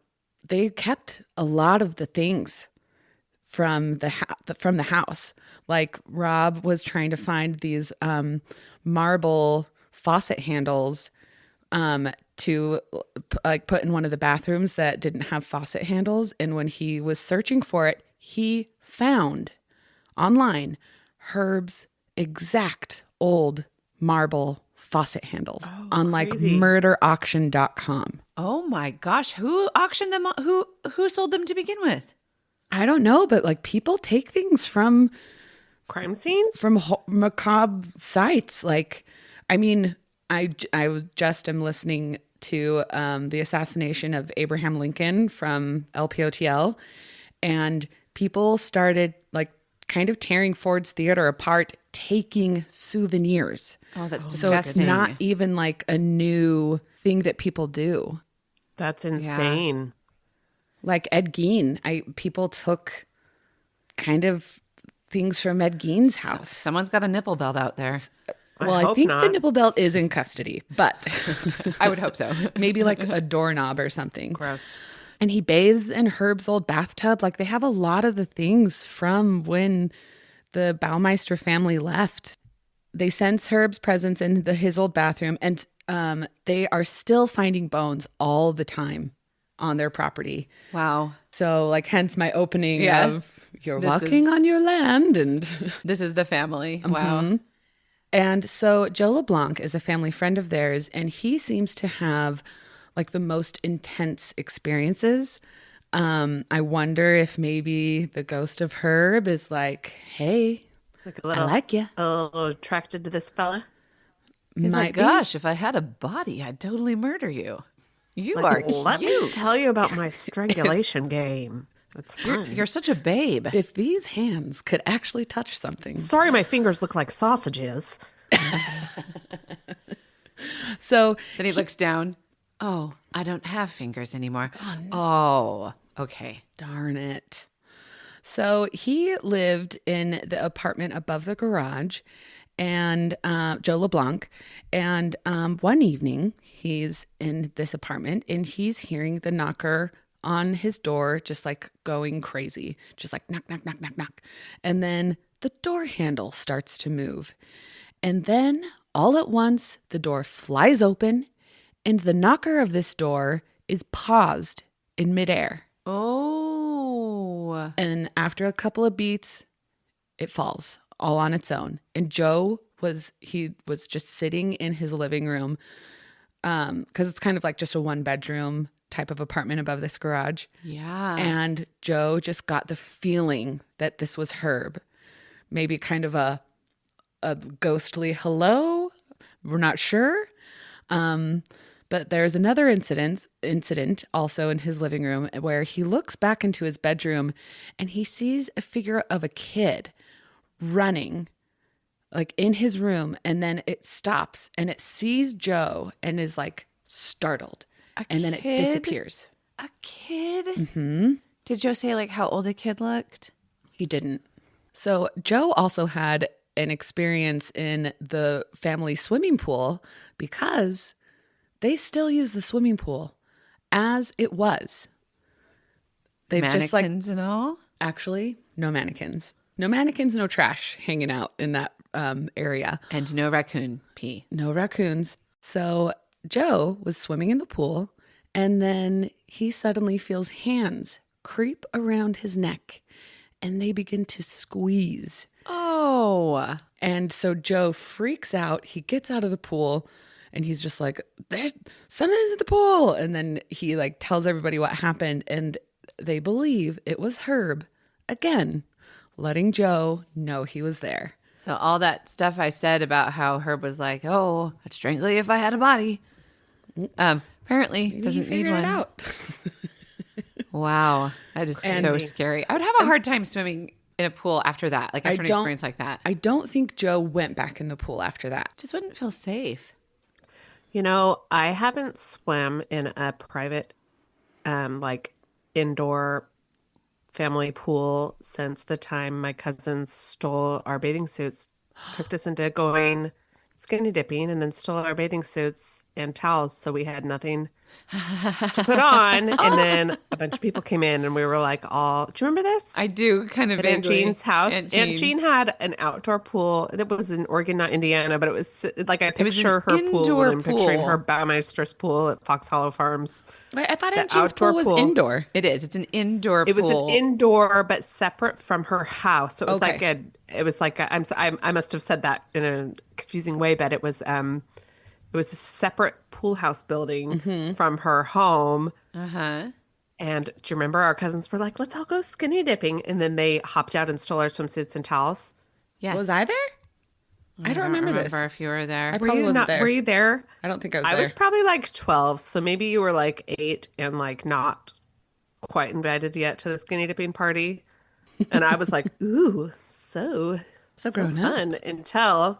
they kept a lot of the things from the house. Like, Rob was trying to find these marble faucet handles to like put in one of the bathrooms that didn't have faucet handles. And when he was searching for it, he found online Herb's exact old marble faucet handles on like crazy. murderauction.com. Oh my gosh. Who auctioned them? Who sold them to begin with? I don't know, but like, people take things from Crime scenes? macabre sites. Like, I mean, I am listening to the assassination of Abraham Lincoln from LPOTL, and people started like kind of tearing Ford's Theater apart, taking souvenirs. Oh, that's disgusting. So it's not even like a new thing that people do. That's insane. Like Ed Gein, people took kind of things from Ed Gein's house. Someone's got a nipple belt out there. Well, I hope think the not. nipple belt is in custody, but I would hope so. maybe like a doorknob or something. Gross. And he bathes in Herb's old bathtub. Like, they have a lot of the things from when the Baumeister family left. They sense Herb's presence in his old bathroom, and they are still finding bones all the time on their property. Wow. So, like, hence my opening Yeah. of you're This walking on your land. And This is the family. Wow. And so Joe LeBlanc is a family friend of theirs, and he seems to have like the most intense experiences. I wonder if maybe the ghost of Herb is like, hey, Like a little, I like you. a little attracted to this fella. He's Might like, be. gosh, if I had a body, I'd totally murder you. You Like, are let me cute. tell you about my strangulation game. That's fine. You're such a babe. If these hands could actually touch something. Sorry, my fingers look like sausages. So Then he looks down. Oh, I don't have fingers anymore. Oh, okay. darn it. So he lived in the apartment above the garage, and Joe LeBlanc. And one evening, he's in this apartment, and he's hearing the knocker on his door, just like going crazy, just like knock, knock, knock, knock, knock. And then the door handle starts to move. And then all at once, the door flies open, and the knocker of this door is paused in midair. Oh. And after a couple of beats, it falls all on its own. And Joe was just sitting in his living room, because it's kind of like just a 1-bedroom type of apartment above this garage. Yeah. And Joe just got the feeling that this was Herb. Maybe kind of a ghostly hello. We're not sure. But there's another incident also in his living room where he looks back into his bedroom and he sees a figure of a kid running like in his room, and then it stops and it sees Joe and is like startled, and then it disappears. A kid? Mm-hmm. Did Joe say like how old the kid looked? He didn't. So Joe also had an experience in the family swimming pool because they still use the swimming pool as it was. They've just like Mannequins and all? actually no mannequins, no trash hanging out in that area, And no raccoon pee. no raccoons. So Joe was swimming in the pool, and then he suddenly feels hands creep around his neck, and they begin to squeeze. Oh. And so Joe freaks out. He gets out of the pool and he's just like, there's something's in the pool. And then he like tells everybody what happened, and they believe it was Herb again, letting Joe know he was there. So all that stuff I said about how Herb was like, oh, I'd strangle you if I had a body. Apparently doesn't need one. It out. Wow. That is so scary. I would have a hard time swimming in a pool after that, like after an experience like that. I don't think Joe went back in the pool after that. Just wouldn't feel safe. You know, I haven't swam in a private, like indoor family pool since the time my cousins stole our bathing suits, tricked us into going skinny dipping, and then stole our bathing suits and towels. So we had nothing to put on. And then a bunch of people came in and we were like all, do you remember this? I do kind of At Aunt vaguely. Jean's house. Aunt Aunt Jean had an outdoor pool that was in Oregon, not Indiana, but it was like I was an picture her pool indoor when I'm picturing pool. Herb Baumeister's pool at Fox Hollow Farms. Wait, I thought The Aunt Jean's outdoor pool was pool. indoor. It is. It's an indoor It was pool. an indoor, but separate from her house. So it was Okay. I must have said that in a confusing way, but it was a separate pool house building from her home. Uh-huh. And do you remember our cousins were like, let's all go skinny dipping. And then they hopped out and stole our swimsuits and towels. Yes. Was I there? I don't remember this. if you were there. I probably wasn't there. Were you there? I don't think I was I there. was probably like 12. So maybe you were like 8 and like not quite invited yet to the skinny dipping party. And I was like, ooh, so grown up. fun until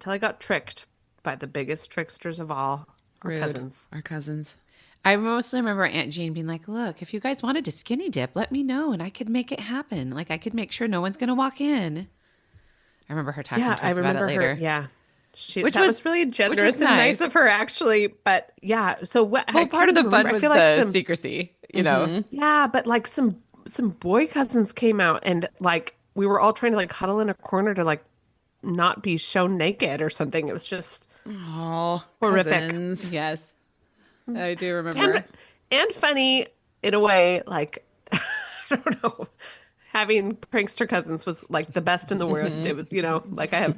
I got tricked by the biggest tricksters of all, our Rude. cousins. Our cousins. I mostly remember Aunt Jean being like, look, if you guys wanted to skinny dip, let me know and I could make it happen. Like I could make sure no one's going to walk in. I remember her talking Yeah, to I us about remember it later. her. Yeah. Which That was- was really which generous was and nice nice. of her, actually. But yeah, so what? Well, part of the fun I was feel the like some, secrecy, you know? yeah, but like some boy cousins came out and like we were all trying to like huddle in a corner to like not be shown naked or something. It was just Oh, Horrific. cousins. Yes. I do remember. and funny in a way. Like I don't know, having prankster cousins was like the best and the worst. It was, you know, like I have.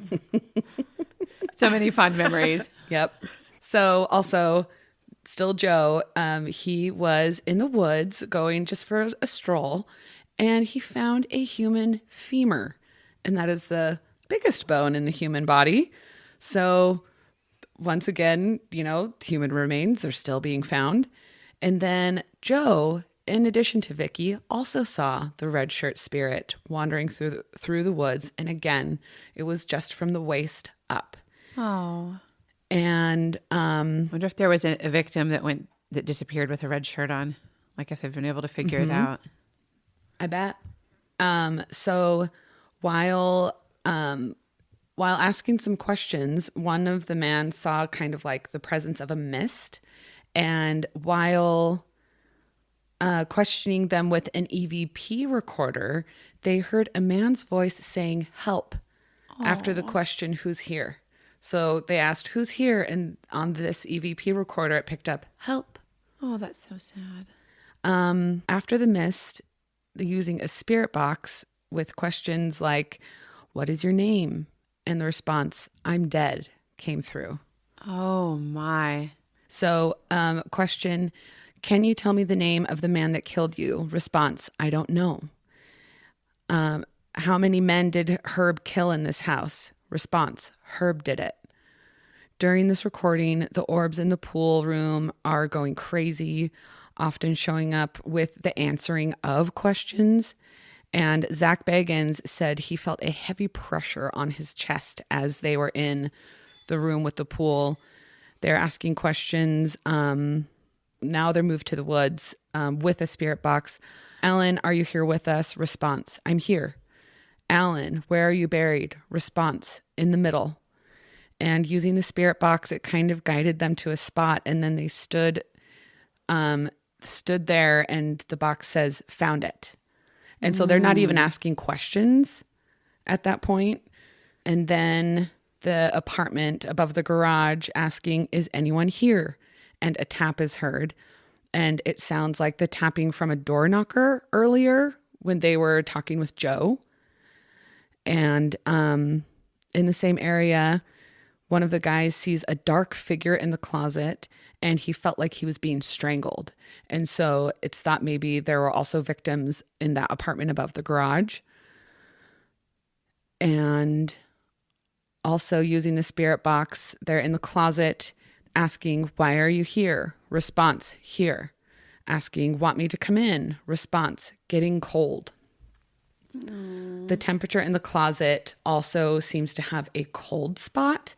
So many fond memories. Yep. So also, still Joe, he was in the woods going just for a stroll, and he found a human femur, and that is the biggest bone in the human body. So once again, you know, human remains are still being found. And then Joe in addition to Vicky, also saw the red shirt spirit wandering through the woods. And again, it was just from the waist up. Oh. And wonder if there was a victim that disappeared with a red shirt on. Like if they've been able to figure it out. I bet. So while asking some questions, one of the men saw kind of like the presence of a mist. And while questioning them with an EVP recorder, they heard a man's voice saying, "Help," after the question, "Who's here?" So they asked, "Who's here?" And on this EVP recorder, it picked up, "Help." Oh, that's so sad. After the mist, using a spirit box with questions like, "What is your name?" And the response, "I'm dead," came through. Oh, my. So, question, "Can you tell me the name of the man that killed you?" Response, "I don't know." How many men did Herb kill in this house? Response, "Herb did it." During this recording, the orbs in the pool room are going crazy, often showing up with the answering of questions. And Zach Bagans said he felt a heavy pressure on his chest as they were in the room with the pool. They're asking questions. Now they're moved to the woods with a spirit box. "Alan, are you here with us?" Response, "I'm here." "Alan, where are you buried?" Response, "In the middle." And using the spirit box, it kind of guided them to a spot. And then they stood there, and the box says, "Found it." And so they're not even asking questions at that point. And then the apartment above the garage asking, "Is anyone here?" And a tap is heard. And it sounds like the tapping from a door knocker earlier when they were talking with Joe. And in the same area, one of the guys sees a dark figure in the closet, and he felt like he was being strangled. And so it's thought maybe there were also victims in that apartment above the garage. And also using the spirit box, they're in the closet asking, "Why are you here?" Response, "Here." Asking, "Want me to come in?" Response, "Getting cold." The temperature in the closet also seems to have a cold spot,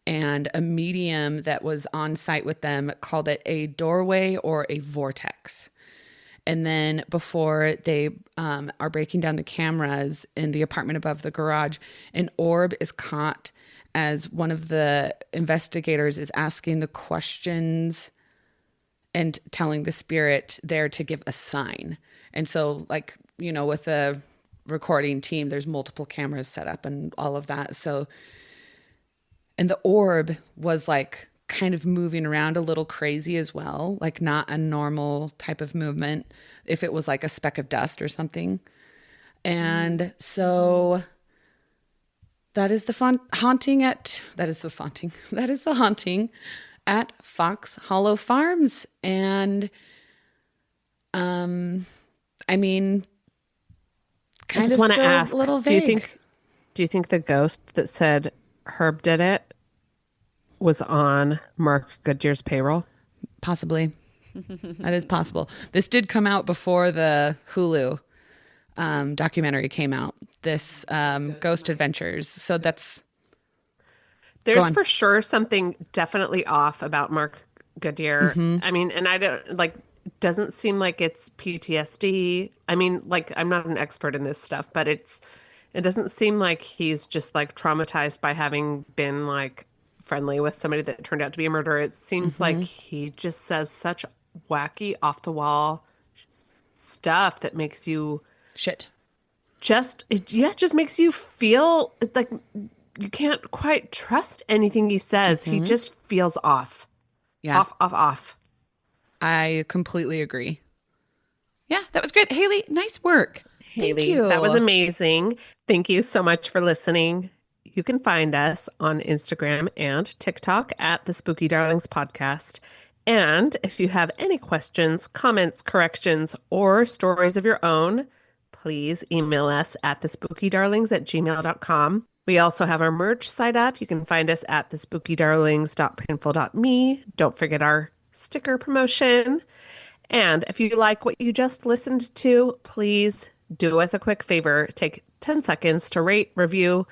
and a medium that was on site with them called it a doorway or a vortex. And then before they are breaking down the cameras in the apartment above the garage, an orb is caught as one of the investigators is asking the questions and telling the spirit there to give a sign. And so, like, you know, with a recording team, there's multiple cameras set up and all of that. So, and the orb was like kind of moving around a little crazy as well, like not a normal type of movement if it was like a speck of dust or something. And so that is the haunting at Fox Hollow Farms. And I mean, I just want to ask, a little vague. Do you think the ghost that said Herb did it was on Mark Goodyear's payroll? Possibly. That is possible. This did come out before the Hulu documentary came out, this Ghost Adventures. So there's for sure something definitely off about Mark Goodyear. Mm-hmm. I mean, and I don't like, doesn't seem like it's PTSD. I mean, like, I'm not an expert in this stuff, but it doesn't seem like he's just like traumatized by having been like friendly with somebody that turned out to be a murderer. It seems like he just says such wacky, off the wall stuff that makes you just makes you feel like you can't quite trust anything he says. He just feels off. Yeah. Off. I completely agree. Yeah, that was great. Haley, nice work. Haley, thank you. That was amazing. Thank you so much for listening. You can find us on Instagram and TikTok at the Spooky Darlings Podcast. And if you have any questions, comments, corrections, or stories of your own, please email us at thespookydarlings@gmail.com. We also have our merch site up. You can find us at thespookydarlings.printful.me. Don't forget our sticker promotion. And if you like what you just listened to, please do us a quick favor. Take 10 seconds to rate, review,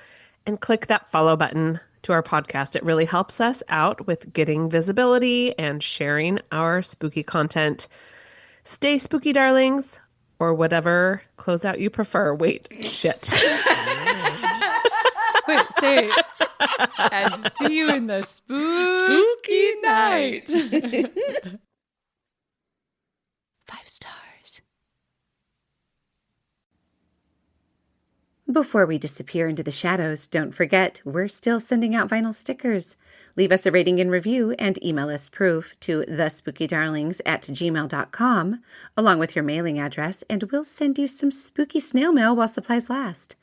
and click that follow button to our podcast. It really helps us out with getting visibility and sharing our spooky content. Stay spooky, darlings, or whatever closeout you prefer. Wait, shit. Wait, say it. And see you in the spooky night. 5 stars. Before we disappear into the shadows, don't forget, we're still sending out vinyl stickers. Leave us a rating and review and email us proof to thespookydarlings@gmail.com, along with your mailing address, and we'll send you some spooky snail mail while supplies last.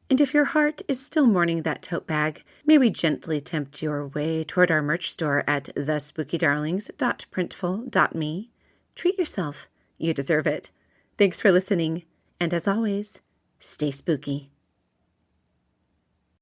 And if your heart is still mourning that tote bag, may we gently tempt your way toward our merch store at thespookydarlings.printful.me. Treat yourself. You deserve it. Thanks for listening. And as always, stay spooky.